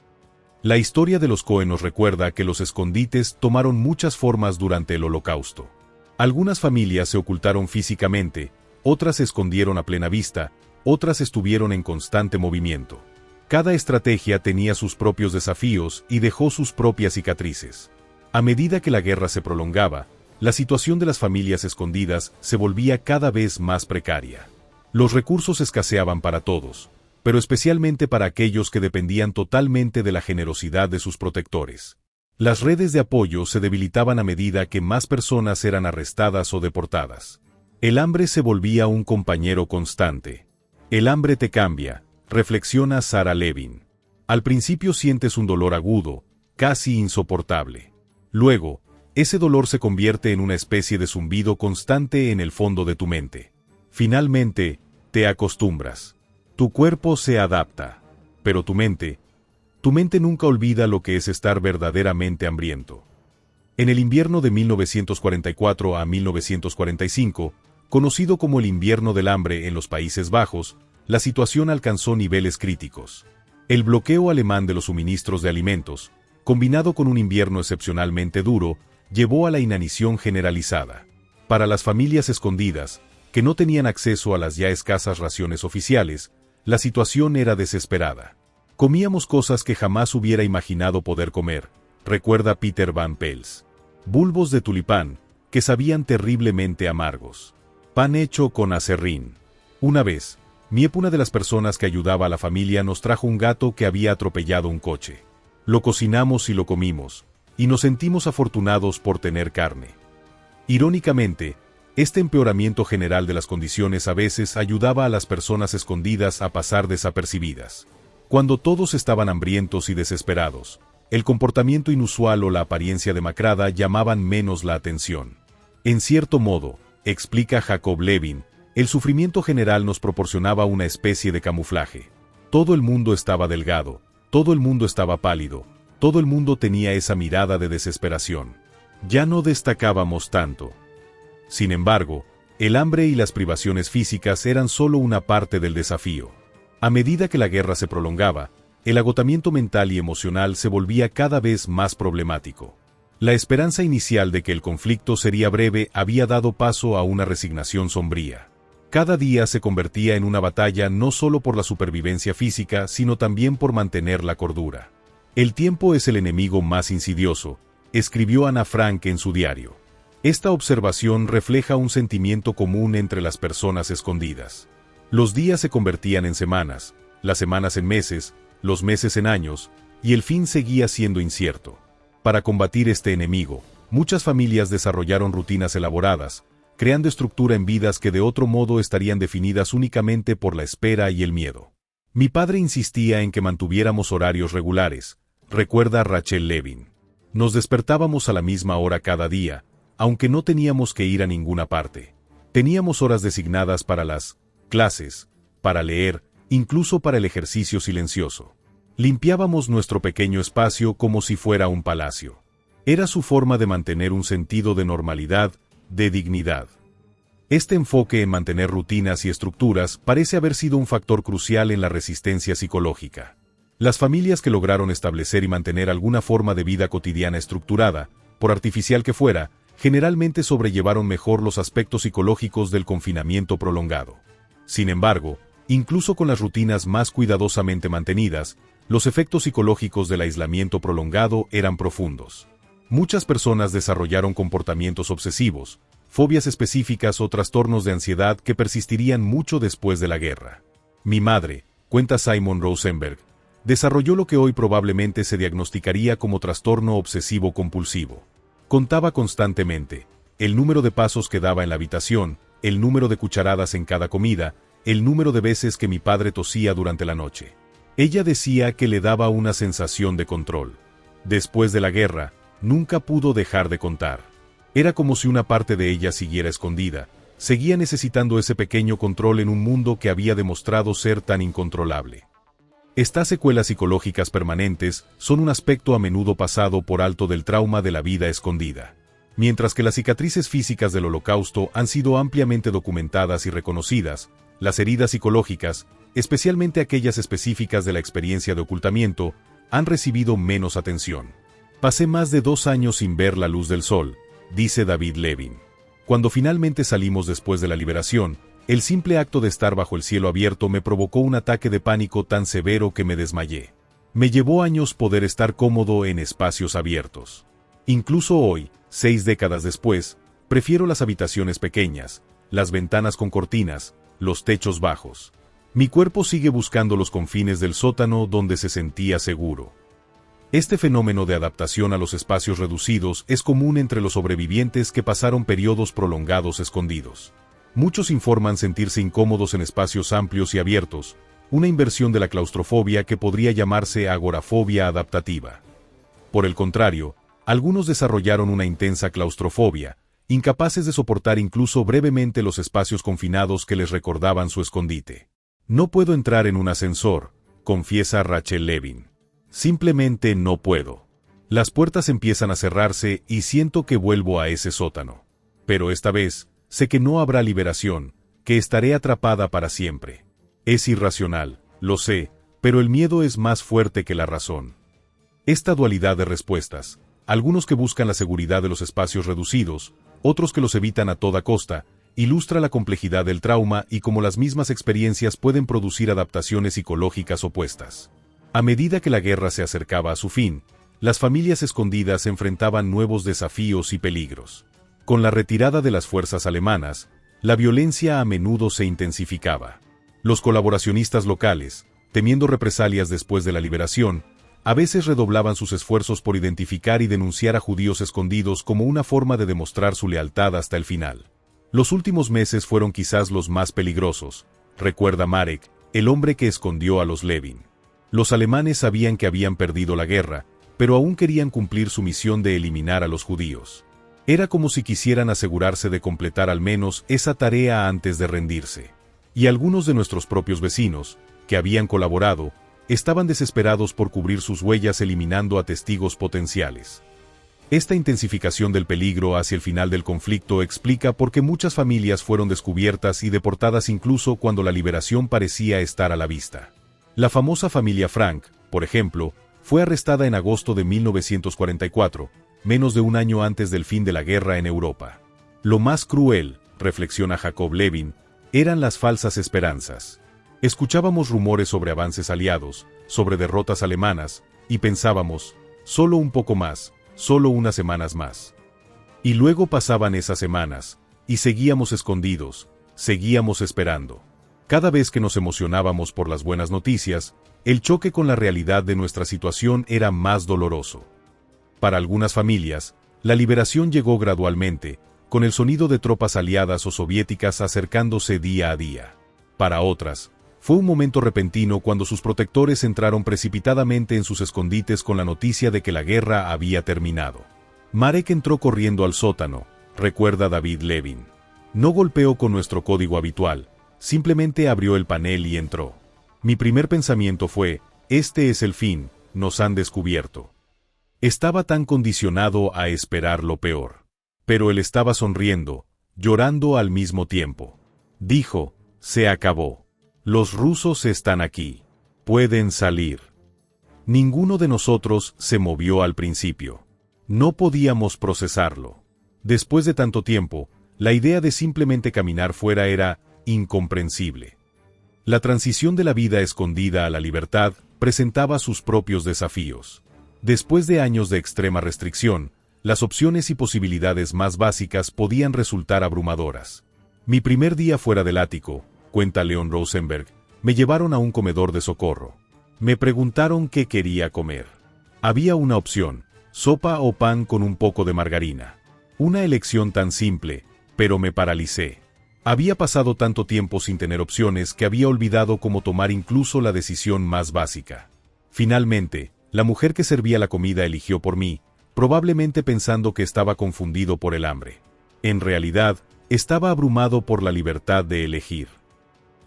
La historia de los Cohen nos recuerda que los escondites tomaron muchas formas durante el Holocausto. Algunas familias se ocultaron físicamente, otras se escondieron a plena vista, otras estuvieron en constante movimiento. Cada estrategia tenía sus propios desafíos y dejó sus propias cicatrices. A medida que la guerra se prolongaba, la situación de las familias escondidas se volvía cada vez más precaria. Los recursos escaseaban para todos, pero especialmente para aquellos que dependían totalmente de la generosidad de sus protectores. Las redes de apoyo se debilitaban a medida que más personas eran arrestadas o deportadas. El hambre se volvía un compañero constante. El hambre te cambia, reflexiona Sarah Levin. Al principio sientes un dolor agudo, casi insoportable. Luego, ese dolor se convierte en una especie de zumbido constante en el fondo de tu mente. Finalmente, te acostumbras. Tu cuerpo se adapta, pero tu mente nunca olvida lo que es estar verdaderamente hambriento. En el invierno de 1944 a 1945, conocido como el invierno del hambre en los Países Bajos, la situación alcanzó niveles críticos. El bloqueo alemán de los suministros de alimentos, combinado con un invierno excepcionalmente duro, llevó a la inanición generalizada. Para las familias escondidas, que no tenían acceso a las ya escasas raciones oficiales, la situación era desesperada. Comíamos cosas que jamás hubiera imaginado poder comer, recuerda Peter Van Pels. Bulbos de tulipán, que sabían terriblemente amargos. Pan hecho con aserrín. Una vez, Miep, una de las personas que ayudaba a la familia, nos trajo un gato que había atropellado un coche. Lo cocinamos y lo comimos, y nos sentimos afortunados por tener carne. Irónicamente, este empeoramiento general de las condiciones a veces ayudaba a las personas escondidas a pasar desapercibidas. Cuando todos estaban hambrientos y desesperados, el comportamiento inusual o la apariencia demacrada llamaban menos la atención. En cierto modo, explica Jacob Levin, el sufrimiento general nos proporcionaba una especie de camuflaje. Todo el mundo estaba delgado, todo el mundo estaba pálido, todo el mundo tenía esa mirada de desesperación. Ya no destacábamos tanto. Sin embargo, el hambre y las privaciones físicas eran solo una parte del desafío. A medida que la guerra se prolongaba, el agotamiento mental y emocional se volvía cada vez más problemático. La esperanza inicial de que el conflicto sería breve había dado paso a una resignación sombría. Cada día se convertía en una batalla no solo por la supervivencia física, sino también por mantener la cordura. El tiempo es el enemigo más insidioso, escribió Ana Frank en su diario. Esta observación refleja un sentimiento común entre las personas escondidas. Los días se convertían en semanas, las semanas en meses, los meses en años, y el fin seguía siendo incierto. Para combatir este enemigo, muchas familias desarrollaron rutinas elaboradas, creando estructura en vidas que de otro modo estarían definidas únicamente por la espera y el miedo. Mi padre insistía en que mantuviéramos horarios regulares, recuerda Rachel Levin. Nos despertábamos a la misma hora cada día, aunque no teníamos que ir a ninguna parte. Teníamos horas designadas para las clases, para leer, incluso para el ejercicio silencioso. Limpiábamos nuestro pequeño espacio como si fuera un palacio. Era su forma de mantener un sentido de normalidad, de dignidad. Este enfoque en mantener rutinas y estructuras parece haber sido un factor crucial en la resistencia psicológica. Las familias que lograron establecer y mantener alguna forma de vida cotidiana estructurada, por artificial que fuera, generalmente sobrellevaron mejor los aspectos psicológicos del confinamiento prolongado. Sin embargo, incluso con las rutinas más cuidadosamente mantenidas, los efectos psicológicos del aislamiento prolongado eran profundos. Muchas personas desarrollaron comportamientos obsesivos, fobias específicas o trastornos de ansiedad que persistirían mucho después de la guerra. Mi madre, cuenta Simon Rosenberg, desarrolló lo que hoy probablemente se diagnosticaría como trastorno obsesivo-compulsivo. Contaba constantemente el número de pasos que daba en la habitación, el número de cucharadas en cada comida, el número de veces que mi padre tosía durante la noche. Ella decía que le daba una sensación de control. Después de la guerra, nunca pudo dejar de contar. Era como si una parte de ella siguiera escondida, seguía necesitando ese pequeño control en un mundo que había demostrado ser tan incontrolable. Estas secuelas psicológicas permanentes son un aspecto a menudo pasado por alto del trauma de la vida escondida. Mientras que las cicatrices físicas del Holocausto han sido ampliamente documentadas y reconocidas, las heridas psicológicas, especialmente aquellas específicas de la experiencia de ocultamiento, han recibido menos atención. Pasé más de 2 años sin ver la luz del sol, dice David Levin. Cuando finalmente salimos después de la liberación, el simple acto de estar bajo el cielo abierto me provocó un ataque de pánico tan severo que me desmayé. Me llevó años poder estar cómodo en espacios abiertos. Incluso hoy, 6 décadas después, prefiero las habitaciones pequeñas, las ventanas con cortinas, los techos bajos. Mi cuerpo sigue buscando los confines del sótano donde se sentía seguro. Este fenómeno de adaptación a los espacios reducidos es común entre los sobrevivientes que pasaron periodos prolongados escondidos. Muchos informan sentirse incómodos en espacios amplios y abiertos, una inversión de la claustrofobia que podría llamarse agorafobia adaptativa. Por el contrario, algunos desarrollaron una intensa claustrofobia, incapaces de soportar incluso brevemente los espacios confinados que les recordaban su escondite. No puedo entrar en un ascensor, confiesa Rachel Levin. Simplemente no puedo. Las puertas empiezan a cerrarse y siento que vuelvo a ese sótano. Pero esta vez, sé que no habrá liberación, que estaré atrapada para siempre. Es irracional, lo sé, pero el miedo es más fuerte que la razón. Esta dualidad de respuestas, algunos que buscan la seguridad de los espacios reducidos, otros que los evitan a toda costa, ilustra la complejidad del trauma y cómo las mismas experiencias pueden producir adaptaciones psicológicas opuestas. A medida que la guerra se acercaba a su fin, las familias escondidas enfrentaban nuevos desafíos y peligros. Con la retirada de las fuerzas alemanas, la violencia a menudo se intensificaba. Los colaboracionistas locales, temiendo represalias después de la liberación, a veces redoblaban sus esfuerzos por identificar y denunciar a judíos escondidos como una forma de demostrar su lealtad hasta el final. Los últimos meses fueron quizás los más peligrosos, recuerda Marek, el hombre que escondió a los Levin. Los alemanes sabían que habían perdido la guerra, pero aún querían cumplir su misión de eliminar a los judíos. Era como si quisieran asegurarse de completar al menos esa tarea antes de rendirse. Y algunos de nuestros propios vecinos, que habían colaborado, estaban desesperados por cubrir sus huellas eliminando a testigos potenciales. Esta intensificación del peligro hacia el final del conflicto explica por qué muchas familias fueron descubiertas y deportadas incluso cuando la liberación parecía estar a la vista. La famosa familia Frank, por ejemplo, fue arrestada en agosto de 1944, menos de un año antes del fin de la guerra en Europa. Lo más cruel, reflexiona Jacob Levin, eran las falsas esperanzas. Escuchábamos rumores sobre avances aliados, sobre derrotas alemanas, y pensábamos, solo un poco más, solo unas semanas más. Y luego pasaban esas semanas, y seguíamos escondidos, seguíamos esperando. Cada vez que nos emocionábamos por las buenas noticias, el choque con la realidad de nuestra situación era más doloroso. Para algunas familias, la liberación llegó gradualmente, con el sonido de tropas aliadas o soviéticas acercándose día a día. Para otras, fue un momento repentino cuando sus protectores entraron precipitadamente en sus escondites con la noticia de que la guerra había terminado. Marek entró corriendo al sótano, recuerda David Levin. No golpeó con nuestro código habitual, simplemente abrió el panel y entró. Mi primer pensamiento fue, este es el fin, nos han descubierto. Estaba tan condicionado a esperar lo peor. Pero él estaba sonriendo, llorando al mismo tiempo. Dijo, se acabó. Los rusos están aquí. Pueden salir. Ninguno de nosotros se movió al principio. No podíamos procesarlo. Después de tanto tiempo, la idea de simplemente caminar fuera era incomprensible. La transición de la vida escondida a la libertad presentaba sus propios desafíos. Después de años de extrema restricción, las opciones y posibilidades más básicas podían resultar abrumadoras. Mi primer día fuera del ático, cuenta Leon Rosenberg, me llevaron a un comedor de socorro. Me preguntaron qué quería comer. Había una opción, sopa o pan con un poco de margarina. Una elección tan simple, pero me paralicé. Había pasado tanto tiempo sin tener opciones que había olvidado cómo tomar incluso la decisión más básica. Finalmente, la mujer que servía la comida eligió por mí, probablemente pensando que estaba confundido por el hambre. En realidad, estaba abrumado por la libertad de elegir.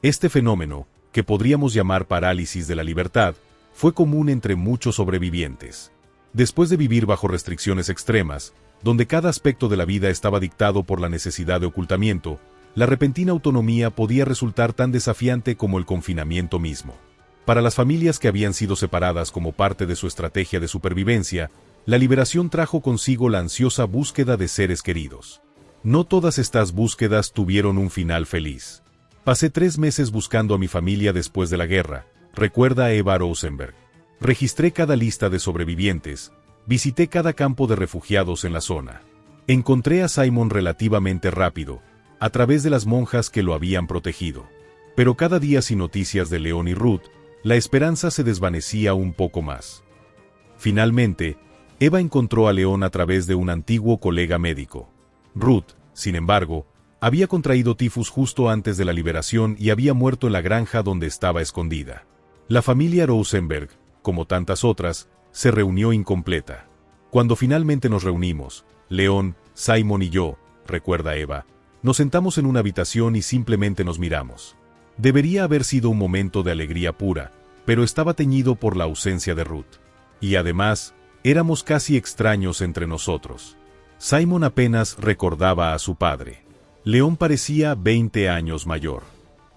Este fenómeno, que podríamos llamar parálisis de la libertad, fue común entre muchos sobrevivientes. Después de vivir bajo restricciones extremas, donde cada aspecto de la vida estaba dictado por la necesidad de ocultamiento, la repentina autonomía podía resultar tan desafiante como el confinamiento mismo. Para las familias que habían sido separadas como parte de su estrategia de supervivencia, la liberación trajo consigo la ansiosa búsqueda de seres queridos. No todas estas búsquedas tuvieron un final feliz. Pasé 3 meses buscando a mi familia después de la guerra, recuerda Eva Rosenberg. Registré cada lista de sobrevivientes, visité cada campo de refugiados en la zona. Encontré a Simon relativamente rápido, a través de las monjas que lo habían protegido. Pero cada día sin noticias de León y Ruth, la esperanza se desvanecía un poco más. Finalmente, Eva encontró a León a través de un antiguo colega médico. Ruth, sin embargo, había contraído tifus justo antes de la liberación y había muerto en la granja donde estaba escondida. La familia Rosenberg, como tantas otras, se reunió incompleta. Cuando finalmente nos reunimos, León, Simon y yo, recuerda Eva, nos sentamos en una habitación y simplemente nos miramos. Debería haber sido un momento de alegría pura, pero estaba teñido por la ausencia de Ruth. Y además, éramos casi extraños entre nosotros. Simon apenas recordaba a su padre. León parecía 20 años mayor.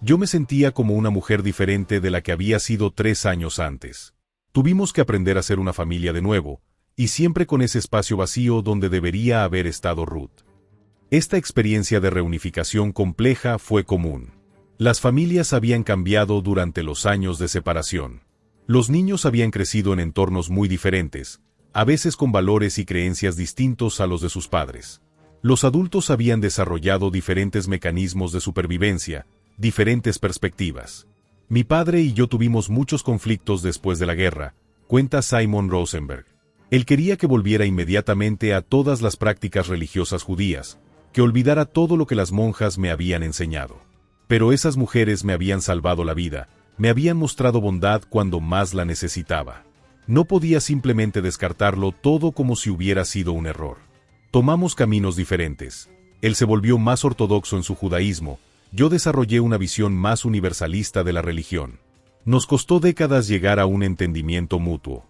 Yo me sentía como una mujer diferente de la que había sido 3 años antes. Tuvimos que aprender a ser una familia de nuevo, y siempre con ese espacio vacío donde debería haber estado Ruth. Esta experiencia de reunificación compleja fue común. Las familias habían cambiado durante los años de separación. Los niños habían crecido en entornos muy diferentes, a veces con valores y creencias distintos a los de sus padres. Los adultos habían desarrollado diferentes mecanismos de supervivencia, diferentes perspectivas. Mi padre y yo tuvimos muchos conflictos después de la guerra, cuenta Simon Rosenberg. Él quería que volviera inmediatamente a todas las prácticas religiosas judías, que olvidara todo lo que las monjas me habían enseñado. Pero esas mujeres me habían salvado la vida, me habían mostrado bondad cuando más la necesitaba. No podía simplemente descartarlo todo como si hubiera sido un error. Tomamos caminos diferentes. Él se volvió más ortodoxo en su judaísmo, yo desarrollé una visión más universalista de la religión. Nos costó décadas llegar a un entendimiento mutuo.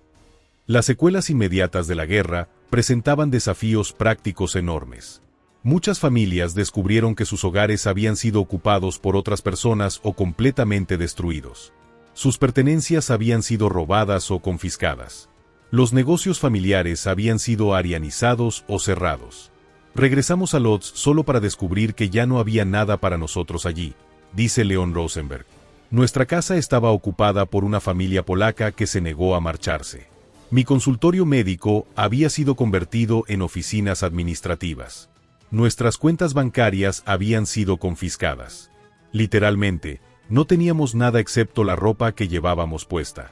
Las secuelas inmediatas de la guerra presentaban desafíos prácticos enormes. Muchas familias descubrieron que sus hogares habían sido ocupados por otras personas o completamente destruidos. Sus pertenencias habían sido robadas o confiscadas. Los negocios familiares habían sido arianizados o cerrados. Regresamos a Lodz solo para descubrir que ya no había nada para nosotros allí, dice León Rosenberg. Nuestra casa estaba ocupada por una familia polaca que se negó a marcharse. Mi consultorio médico había sido convertido en oficinas administrativas. Nuestras cuentas bancarias habían sido confiscadas. Literalmente, no teníamos nada excepto la ropa que llevábamos puesta.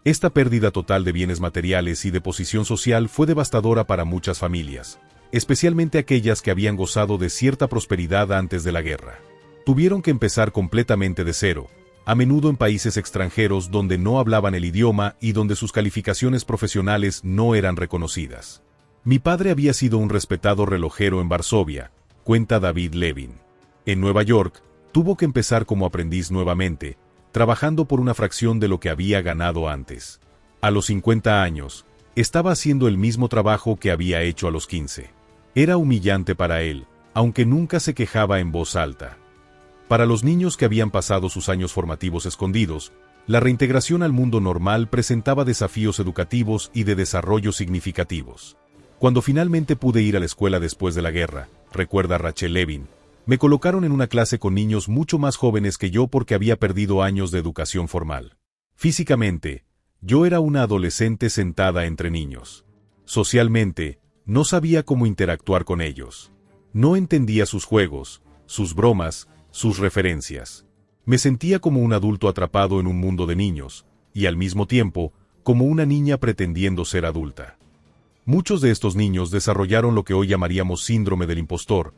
Esta pérdida total de bienes materiales y de posición social fue devastadora para muchas familias, especialmente aquellas que habían gozado de cierta prosperidad antes de la guerra. Tuvieron que empezar completamente de cero, a menudo en países extranjeros donde no hablaban el idioma y donde sus calificaciones profesionales no eran reconocidas. Mi padre había sido un respetado relojero en Varsovia, cuenta David Levin. En Nueva York, tuvo que empezar como aprendiz nuevamente, trabajando por una fracción de lo que había ganado antes. A los 50 años, estaba haciendo el mismo trabajo que había hecho a los 15. Era humillante para él, aunque nunca se quejaba en voz alta. Para los niños que habían pasado sus años formativos escondidos, la reintegración al mundo normal presentaba desafíos educativos y de desarrollo significativos. Cuando finalmente pude ir a la escuela después de la guerra, recuerda Rachel Levin, me colocaron en una clase con niños mucho más jóvenes que yo porque había perdido años de educación formal. Físicamente, yo era una adolescente sentada entre niños. Socialmente, no sabía cómo interactuar con ellos. No entendía sus juegos, sus bromas, sus referencias. Me sentía como un adulto atrapado en un mundo de niños, y al mismo tiempo, como una niña pretendiendo ser adulta. Muchos de estos niños desarrollaron lo que hoy llamaríamos síndrome del impostor,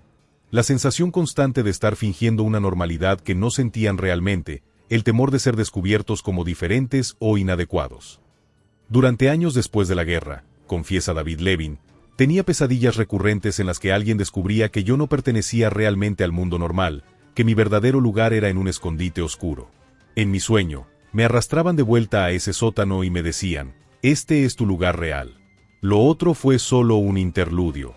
la sensación constante de estar fingiendo una normalidad que no sentían realmente, el temor de ser descubiertos como diferentes o inadecuados. Durante años después de la guerra, confiesa David Levin, tenía pesadillas recurrentes en las que alguien descubría que yo no pertenecía realmente al mundo normal, que mi verdadero lugar era en un escondite oscuro. En mi sueño, me arrastraban de vuelta a ese sótano y me decían, este es tu lugar real. Lo otro fue solo un interludio.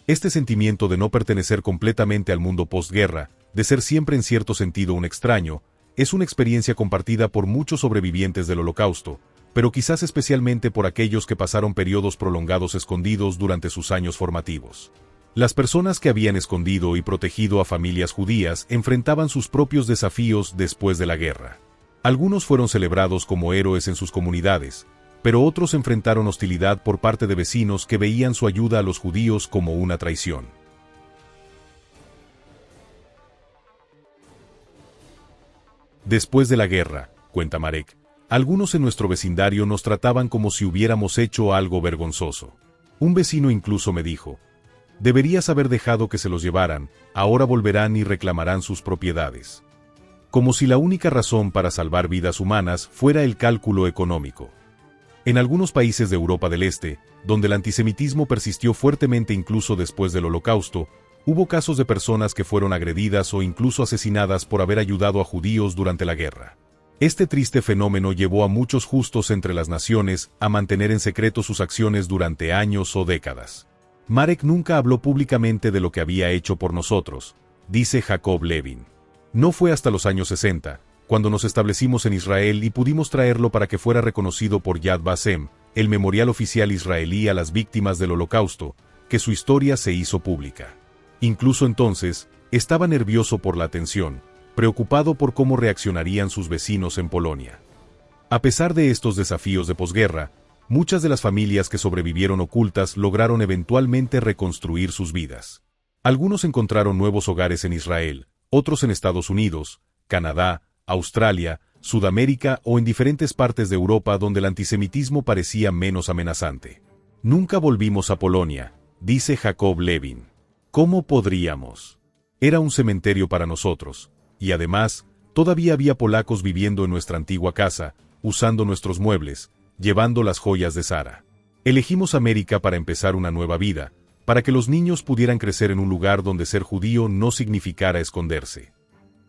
Este sentimiento de no pertenecer completamente al mundo postguerra, de ser siempre en cierto sentido un extraño, es una experiencia compartida por muchos sobrevivientes del Holocausto, pero quizás especialmente por aquellos que pasaron periodos prolongados escondidos durante sus años formativos. Las personas que habían escondido y protegido a familias judías enfrentaban sus propios desafíos después de la guerra. Algunos fueron celebrados como héroes en sus comunidades, pero otros enfrentaron hostilidad por parte de vecinos que veían su ayuda a los judíos como una traición. Después de la guerra, cuenta Marek, algunos en nuestro vecindario nos trataban como si hubiéramos hecho algo vergonzoso. Un vecino incluso me dijo: deberías haber dejado que se los llevaran, ahora volverán y reclamarán sus propiedades. Como si la única razón para salvar vidas humanas fuera el cálculo económico. En algunos países de Europa del Este, donde el antisemitismo persistió fuertemente incluso después del Holocausto, hubo casos de personas que fueron agredidas o incluso asesinadas por haber ayudado a judíos durante la guerra. Este triste fenómeno llevó a muchos justos entre las naciones a mantener en secreto sus acciones durante años o décadas. Marek nunca habló públicamente de lo que había hecho por nosotros, dice Jacob Levin. No fue hasta los años 60, cuando nos establecimos en Israel y pudimos traerlo para que fuera reconocido por Yad Vashem, el memorial oficial israelí a las víctimas del Holocausto, que su historia se hizo pública. Incluso entonces, estaba nervioso por la atención, preocupado por cómo reaccionarían sus vecinos en Polonia. A pesar de estos desafíos de posguerra, muchas de las familias que sobrevivieron ocultas lograron eventualmente reconstruir sus vidas. Algunos encontraron nuevos hogares en Israel, otros en Estados Unidos, Canadá, Australia, Sudamérica o en diferentes partes de Europa donde el antisemitismo parecía menos amenazante. Nunca volvimos a Polonia, dice Jacob Levin. ¿Cómo podríamos? Era un cementerio para nosotros, y además, todavía había polacos viviendo en nuestra antigua casa, usando nuestros muebles, llevando las joyas de Sara. Elegimos América para empezar una nueva vida, para que los niños pudieran crecer en un lugar donde ser judío no significara esconderse.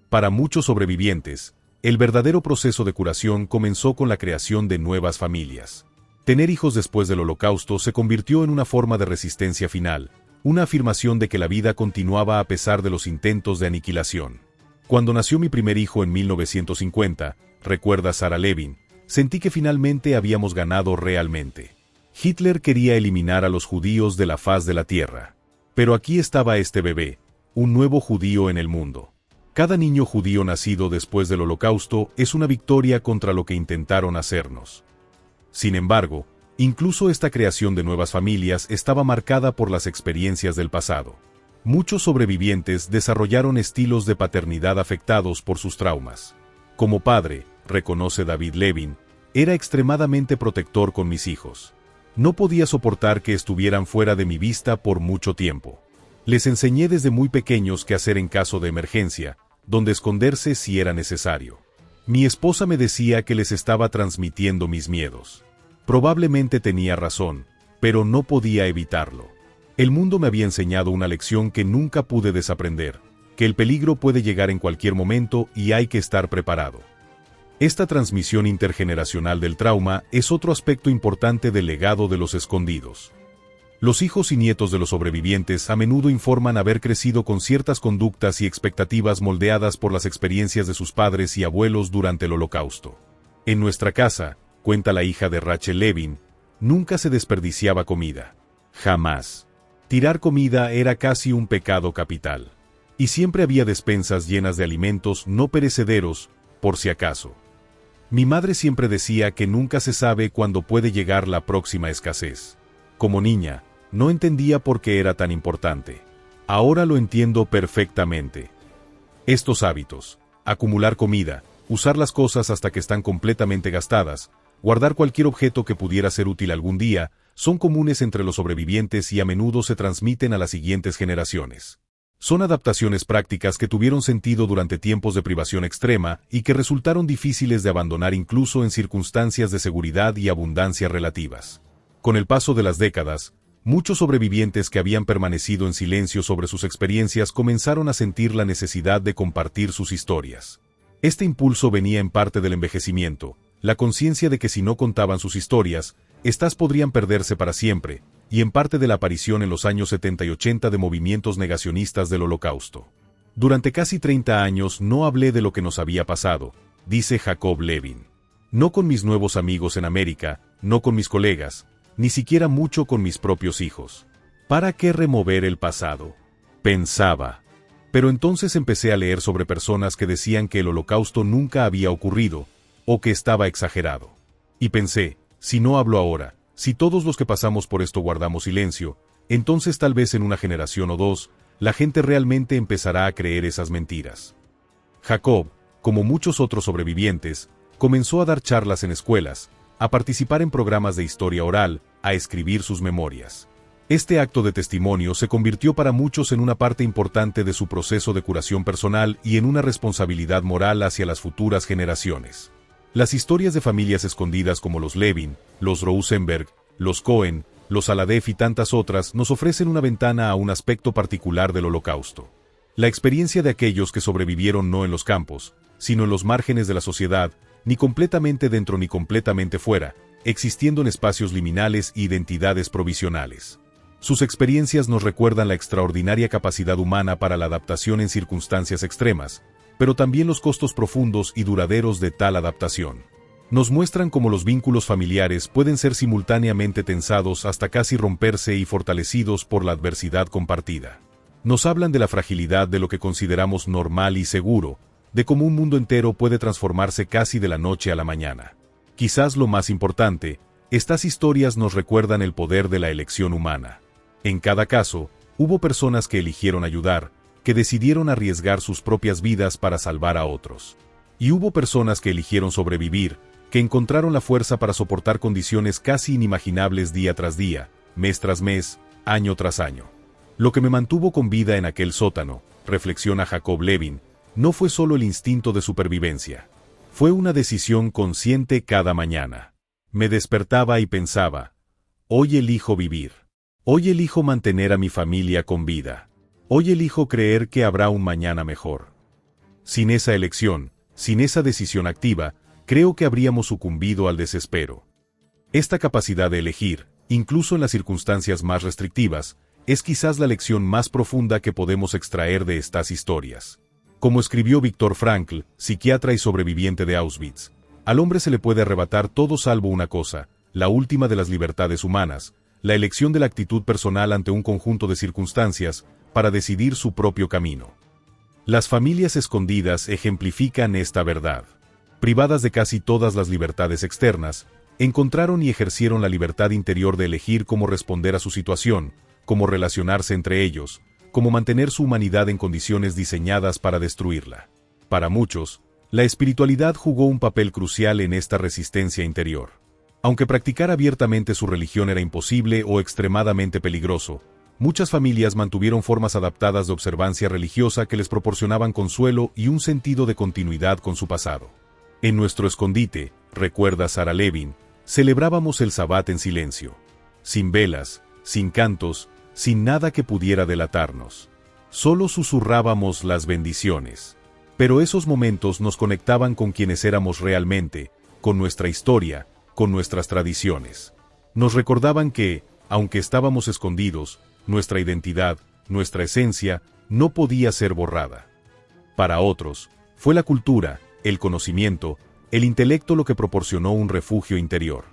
Para muchos sobrevivientes, el verdadero proceso de curación comenzó con la creación de nuevas familias. Tener hijos después del Holocausto se convirtió en una forma de resistencia final, una afirmación de que la vida continuaba a pesar de los intentos de aniquilación. Cuando nació mi primer hijo en 1950, recuerda Sarah Levin, sentí que finalmente habíamos ganado realmente. Hitler quería eliminar a los judíos de la faz de la tierra. Pero aquí estaba este bebé, un nuevo judío en el mundo. Cada niño judío nacido después del Holocausto es una victoria contra lo que intentaron hacernos. Sin embargo, incluso esta creación de nuevas familias estaba marcada por las experiencias del pasado. Muchos sobrevivientes desarrollaron estilos de paternidad afectados por sus traumas. Como padre, reconoce David Levin, era extremadamente protector con mis hijos. No podía soportar que estuvieran fuera de mi vista por mucho tiempo. Les enseñé desde muy pequeños qué hacer en caso de emergencia, dónde esconderse si era necesario. Mi esposa me decía que les estaba transmitiendo mis miedos. Probablemente tenía razón, pero no podía evitarlo. El mundo me había enseñado una lección que nunca pude desaprender, que el peligro puede llegar en cualquier momento y hay que estar preparado. Esta transmisión intergeneracional del trauma es otro aspecto importante del legado de los escondidos. Los hijos y nietos de los sobrevivientes a menudo informan haber crecido con ciertas conductas y expectativas moldeadas por las experiencias de sus padres y abuelos durante el Holocausto. En nuestra casa, cuenta la hija de Rachel Levin, nunca se desperdiciaba comida. Jamás. Tirar comida era casi un pecado capital. Y siempre había despensas llenas de alimentos no perecederos, por si acaso. Mi madre siempre decía que nunca se sabe cuándo puede llegar la próxima escasez. Como niña, no entendía por qué era tan importante. Ahora lo entiendo perfectamente. Estos hábitos, acumular comida, usar las cosas hasta que están completamente gastadas, guardar cualquier objeto que pudiera ser útil algún día, son comunes entre los sobrevivientes y a menudo se transmiten a las siguientes generaciones. Son adaptaciones prácticas que tuvieron sentido durante tiempos de privación extrema y que resultaron difíciles de abandonar incluso en circunstancias de seguridad y abundancia relativas. Con el paso de las décadas, muchos sobrevivientes que habían permanecido en silencio sobre sus experiencias comenzaron a sentir la necesidad de compartir sus historias. Este impulso venía en parte del envejecimiento, la conciencia de que si no contaban sus historias, estas podrían perderse para siempre, y en parte de la aparición en los años 70 y 80 de movimientos negacionistas del Holocausto. Durante casi 30 años no hablé de lo que nos había pasado, dice Jacob Levin. No con mis nuevos amigos en América, no con mis colegas, ni siquiera mucho con mis propios hijos. ¿Para qué remover el pasado? Pensaba. Pero entonces empecé a leer sobre personas que decían que el Holocausto nunca había ocurrido, o que estaba exagerado. Y pensé, si no hablo ahora, si todos los que pasamos por esto guardamos silencio, entonces tal vez en una generación o dos, la gente realmente empezará a creer esas mentiras. Jacob, como muchos otros sobrevivientes, comenzó a dar charlas en escuelas, a participar en programas de historia oral, a escribir sus memorias. Este acto de testimonio se convirtió para muchos en una parte importante de su proceso de curación personal y en una responsabilidad moral hacia las futuras generaciones. Las historias de familias escondidas como los Levin, los Rosenberg, los Cohen, los Aladef y tantas otras nos ofrecen una ventana a un aspecto particular del Holocausto. La experiencia de aquellos que sobrevivieron no en los campos, sino en los márgenes de la sociedad, ni completamente dentro ni completamente fuera, existiendo en espacios liminales e identidades provisionales. Sus experiencias nos recuerdan la extraordinaria capacidad humana para la adaptación en circunstancias extremas, pero también los costos profundos y duraderos de tal adaptación. Nos muestran cómo los vínculos familiares pueden ser simultáneamente tensados hasta casi romperse y fortalecidos por la adversidad compartida. Nos hablan de la fragilidad de lo que consideramos normal y seguro, de cómo un mundo entero puede transformarse casi de la noche a la mañana. Quizás lo más importante, estas historias nos recuerdan el poder de la elección humana. En cada caso, hubo personas que eligieron ayudar, que decidieron arriesgar sus propias vidas para salvar a otros. Y hubo personas que eligieron sobrevivir, que encontraron la fuerza para soportar condiciones casi inimaginables día tras día, mes tras mes, año tras año. Lo que me mantuvo con vida en aquel sótano, reflexiona Jacob Levin, no fue solo el instinto de supervivencia. Fue una decisión consciente cada mañana. Me despertaba y pensaba, hoy elijo vivir. Hoy elijo mantener a mi familia con vida. Hoy elijo creer que habrá un mañana mejor. Sin esa elección, sin esa decisión activa, creo que habríamos sucumbido al desespero. Esta capacidad de elegir, incluso en las circunstancias más restrictivas, es quizás la lección más profunda que podemos extraer de estas historias. Como escribió Viktor Frankl, psiquiatra y sobreviviente de Auschwitz, al hombre se le puede arrebatar todo salvo una cosa, la última de las libertades humanas, la elección de la actitud personal ante un conjunto de circunstancias, para decidir su propio camino. Las familias escondidas ejemplifican esta verdad. Privadas de casi todas las libertades externas, encontraron y ejercieron la libertad interior de elegir cómo responder a su situación, cómo relacionarse entre ellos, cómo mantener su humanidad en condiciones diseñadas para destruirla. Para muchos, la espiritualidad jugó un papel crucial en esta resistencia interior. Aunque practicar abiertamente su religión era imposible o extremadamente peligroso, muchas familias mantuvieron formas adaptadas de observancia religiosa que les proporcionaban consuelo y un sentido de continuidad con su pasado. En nuestro escondite, recuerda Sarah Levin, celebrábamos el Sabbat en silencio. Sin velas, sin cantos, sin nada que pudiera delatarnos. Solo susurrábamos las bendiciones. Pero esos momentos nos conectaban con quienes éramos realmente, con nuestra historia, con nuestras tradiciones. Nos recordaban que, aunque estábamos escondidos, nuestra identidad, nuestra esencia, no podía ser borrada. Para otros, fue la cultura, el conocimiento, el intelecto lo que proporcionó un refugio interior.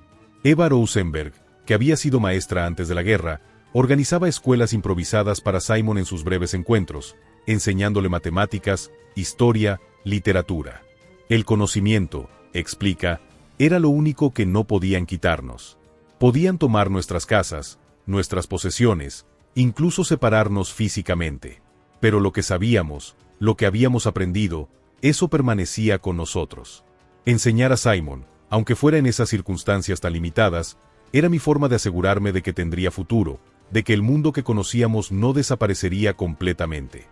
Eva Rosenberg, que había sido maestra antes de la guerra, organizaba escuelas improvisadas para Simon en sus breves encuentros, enseñándole matemáticas, historia, literatura. El conocimiento, explica, era lo único que no podían quitarnos. Podían tomar nuestras casas, nuestras posesiones, incluso separarnos físicamente. Pero lo que sabíamos, lo que habíamos aprendido, eso permanecía con nosotros. Enseñar a Simon, aunque fuera en esas circunstancias tan limitadas, era mi forma de asegurarme de que tendría futuro, de que el mundo que conocíamos no desaparecería completamente.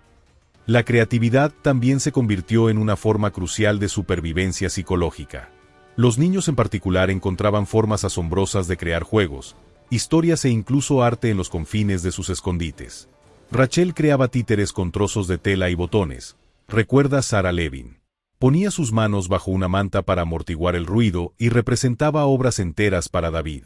La creatividad también se convirtió en una forma crucial de supervivencia psicológica. Los niños en particular encontraban formas asombrosas de crear juegos, historias e incluso arte en los confines de sus escondites. Rachel creaba títeres con trozos de tela y botones, recuerda Sarah Levin. Ponía sus manos bajo una manta para amortiguar el ruido y representaba obras enteras para David.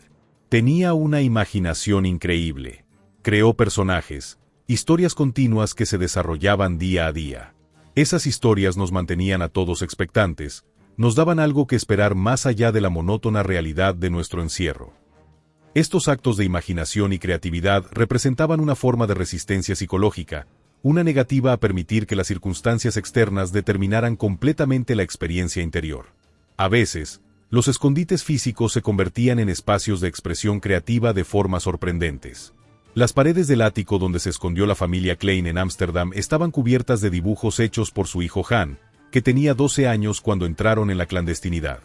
Tenía una imaginación increíble. Creó personajes, historias continuas que se desarrollaban día a día. Esas historias nos mantenían a todos expectantes, nos daban algo que esperar más allá de la monótona realidad de nuestro encierro. Estos actos de imaginación y creatividad representaban una forma de resistencia psicológica, una negativa a permitir que las circunstancias externas determinaran completamente la experiencia interior. A veces, los escondites físicos se convertían en espacios de expresión creativa de formas sorprendentes. Las paredes del ático donde se escondió la familia Klein en Ámsterdam estaban cubiertas de dibujos hechos por su hijo Han, que tenía 12 años cuando entraron en la clandestinidad.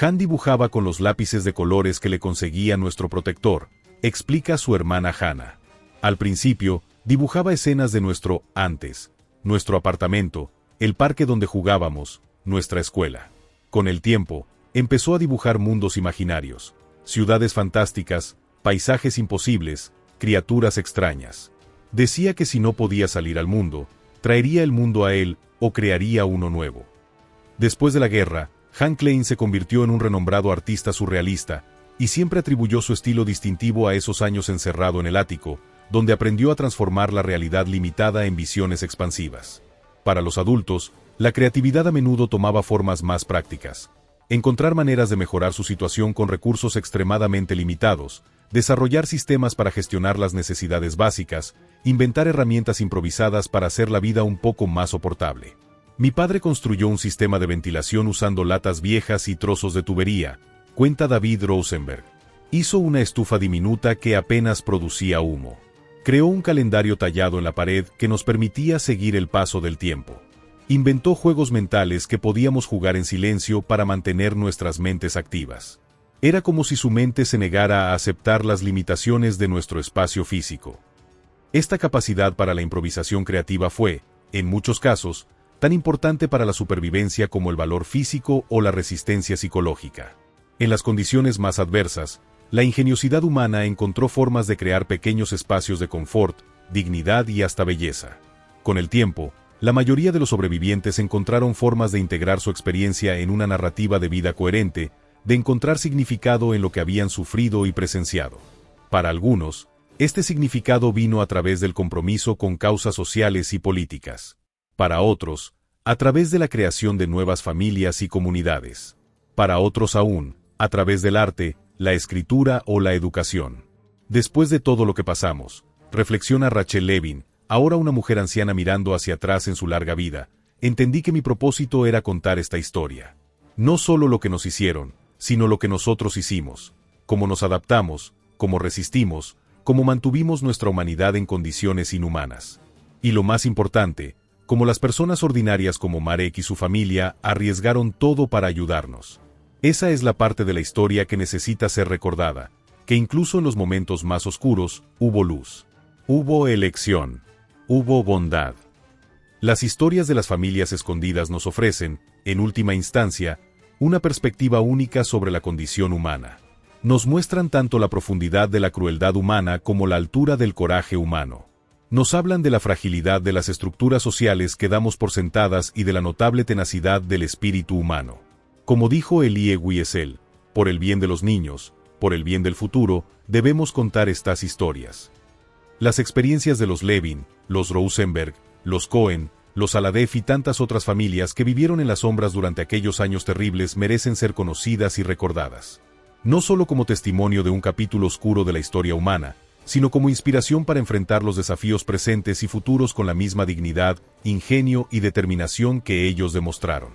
Han dibujaba con los lápices de colores que le conseguía nuestro protector, explica su hermana Hannah. Al principio, dibujaba escenas de nuestro antes, nuestro apartamento, el parque donde jugábamos, nuestra escuela. Con el tiempo, empezó a dibujar mundos imaginarios, ciudades fantásticas, paisajes imposibles, criaturas extrañas. Decía que si no podía salir al mundo, traería el mundo a él o crearía uno nuevo. Después de la guerra, Han Klein se convirtió en un renombrado artista surrealista y siempre atribuyó su estilo distintivo a esos años encerrado en el ático, donde aprendió a transformar la realidad limitada en visiones expansivas. Para los adultos, la creatividad a menudo tomaba formas más prácticas. Encontrar maneras de mejorar su situación con recursos extremadamente limitados, desarrollar sistemas para gestionar las necesidades básicas, inventar herramientas improvisadas para hacer la vida un poco más soportable. Mi padre construyó un sistema de ventilación usando latas viejas y trozos de tubería, cuenta David Rosenberg. Hizo una estufa diminuta que apenas producía humo. Creó un calendario tallado en la pared que nos permitía seguir el paso del tiempo. Inventó juegos mentales que podíamos jugar en silencio para mantener nuestras mentes activas. Era como si su mente se negara a aceptar las limitaciones de nuestro espacio físico. Esta capacidad para la improvisación creativa fue, en muchos casos, tan importante para la supervivencia como el valor físico o la resistencia psicológica. En las condiciones más adversas, la ingeniosidad humana encontró formas de crear pequeños espacios de confort, dignidad y hasta belleza. Con el tiempo, la mayoría de los sobrevivientes encontraron formas de integrar su experiencia en una narrativa de vida coherente, de encontrar significado en lo que habían sufrido y presenciado. Para algunos, este significado vino a través del compromiso con causas sociales y políticas. Para otros, a través de la creación de nuevas familias y comunidades. Para otros aún, a través del arte, la escritura o la educación. Después de todo lo que pasamos, reflexiona Rachel Levin, ahora una mujer anciana mirando hacia atrás en su larga vida, entendí que mi propósito era contar esta historia. No solo lo que nos hicieron, sino lo que nosotros hicimos, cómo nos adaptamos, cómo resistimos, cómo mantuvimos nuestra humanidad en condiciones inhumanas. Y lo más importante, cómo las personas ordinarias como Marek y su familia arriesgaron todo para ayudarnos. Esa es la parte de la historia que necesita ser recordada, que incluso en los momentos más oscuros, hubo luz. Hubo elección. Hubo bondad. Las historias de las familias escondidas nos ofrecen, en última instancia, una perspectiva única sobre la condición humana. Nos muestran tanto la profundidad de la crueldad humana como la altura del coraje humano. Nos hablan de la fragilidad de las estructuras sociales que damos por sentadas y de la notable tenacidad del espíritu humano. Como dijo Elie Wiesel, por el bien de los niños, por el bien del futuro, debemos contar estas historias. Las experiencias de los Levin, los Rosenberg, los Cohen, los Aladef y tantas otras familias que vivieron en las sombras durante aquellos años terribles merecen ser conocidas y recordadas. No solo como testimonio de un capítulo oscuro de la historia humana, sino como inspiración para enfrentar los desafíos presentes y futuros con la misma dignidad, ingenio y determinación que ellos demostraron.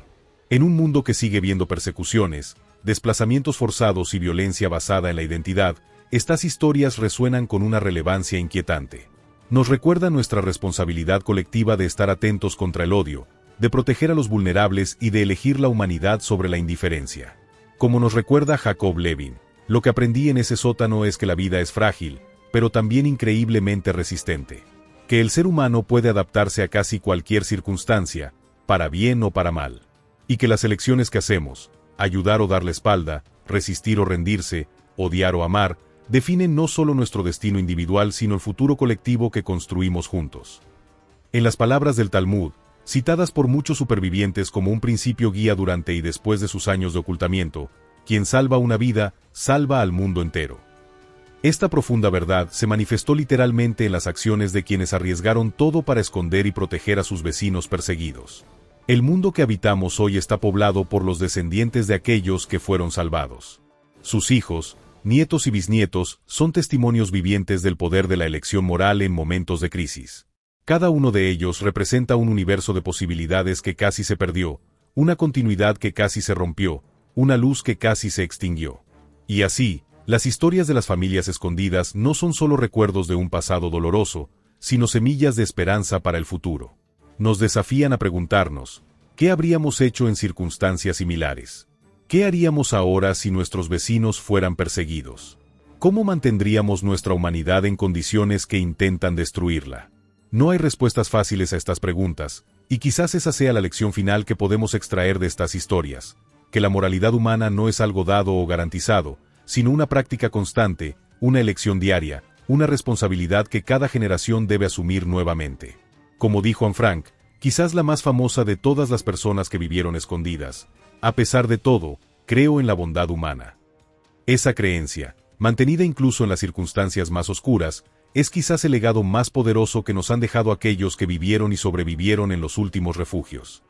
En un mundo que sigue viendo persecuciones, desplazamientos forzados y violencia basada en la identidad, estas historias resuenan con una relevancia inquietante. Nos recuerda nuestra responsabilidad colectiva de estar atentos contra el odio, de proteger a los vulnerables y de elegir la humanidad sobre la indiferencia. Como nos recuerda Jacob Levin, lo que aprendí en ese sótano es que la vida es frágil, pero también increíblemente resistente. Que el ser humano puede adaptarse a casi cualquier circunstancia, para bien o para mal. Y que las elecciones que hacemos, ayudar o dar la espalda, resistir o rendirse, odiar o amar, definen no solo nuestro destino individual sino el futuro colectivo que construimos juntos. En las palabras del Talmud, citadas por muchos supervivientes como un principio guía durante y después de sus años de ocultamiento, quien salva una vida, salva al mundo entero. Esta profunda verdad se manifestó literalmente en las acciones de quienes arriesgaron todo para esconder y proteger a sus vecinos perseguidos. El mundo que habitamos hoy está poblado por los descendientes de aquellos que fueron salvados. Sus hijos, nietos y bisnietos son testimonios vivientes del poder de la elección moral en momentos de crisis. Cada uno de ellos representa un universo de posibilidades que casi se perdió, una continuidad que casi se rompió, una luz que casi se extinguió. Y así, las historias de las familias escondidas no son solo recuerdos de un pasado doloroso, sino semillas de esperanza para el futuro. Nos desafían a preguntarnos, ¿Qué habríamos hecho en circunstancias similares? ¿Qué haríamos ahora si nuestros vecinos fueran perseguidos? ¿Cómo mantendríamos nuestra humanidad en condiciones que intentan destruirla? No hay respuestas fáciles a estas preguntas, y quizás esa sea la lección final que podemos extraer de estas historias, que la moralidad humana no es algo dado o garantizado, sino una práctica constante, una elección diaria, una responsabilidad que cada generación debe asumir nuevamente. Como dijo Anne Frank, quizás la más famosa de todas las personas que vivieron escondidas, a pesar de todo, creo en la bondad humana. Esa creencia, mantenida incluso en las circunstancias más oscuras, es quizás el legado más poderoso que nos han dejado aquellos que vivieron y sobrevivieron en los últimos refugios.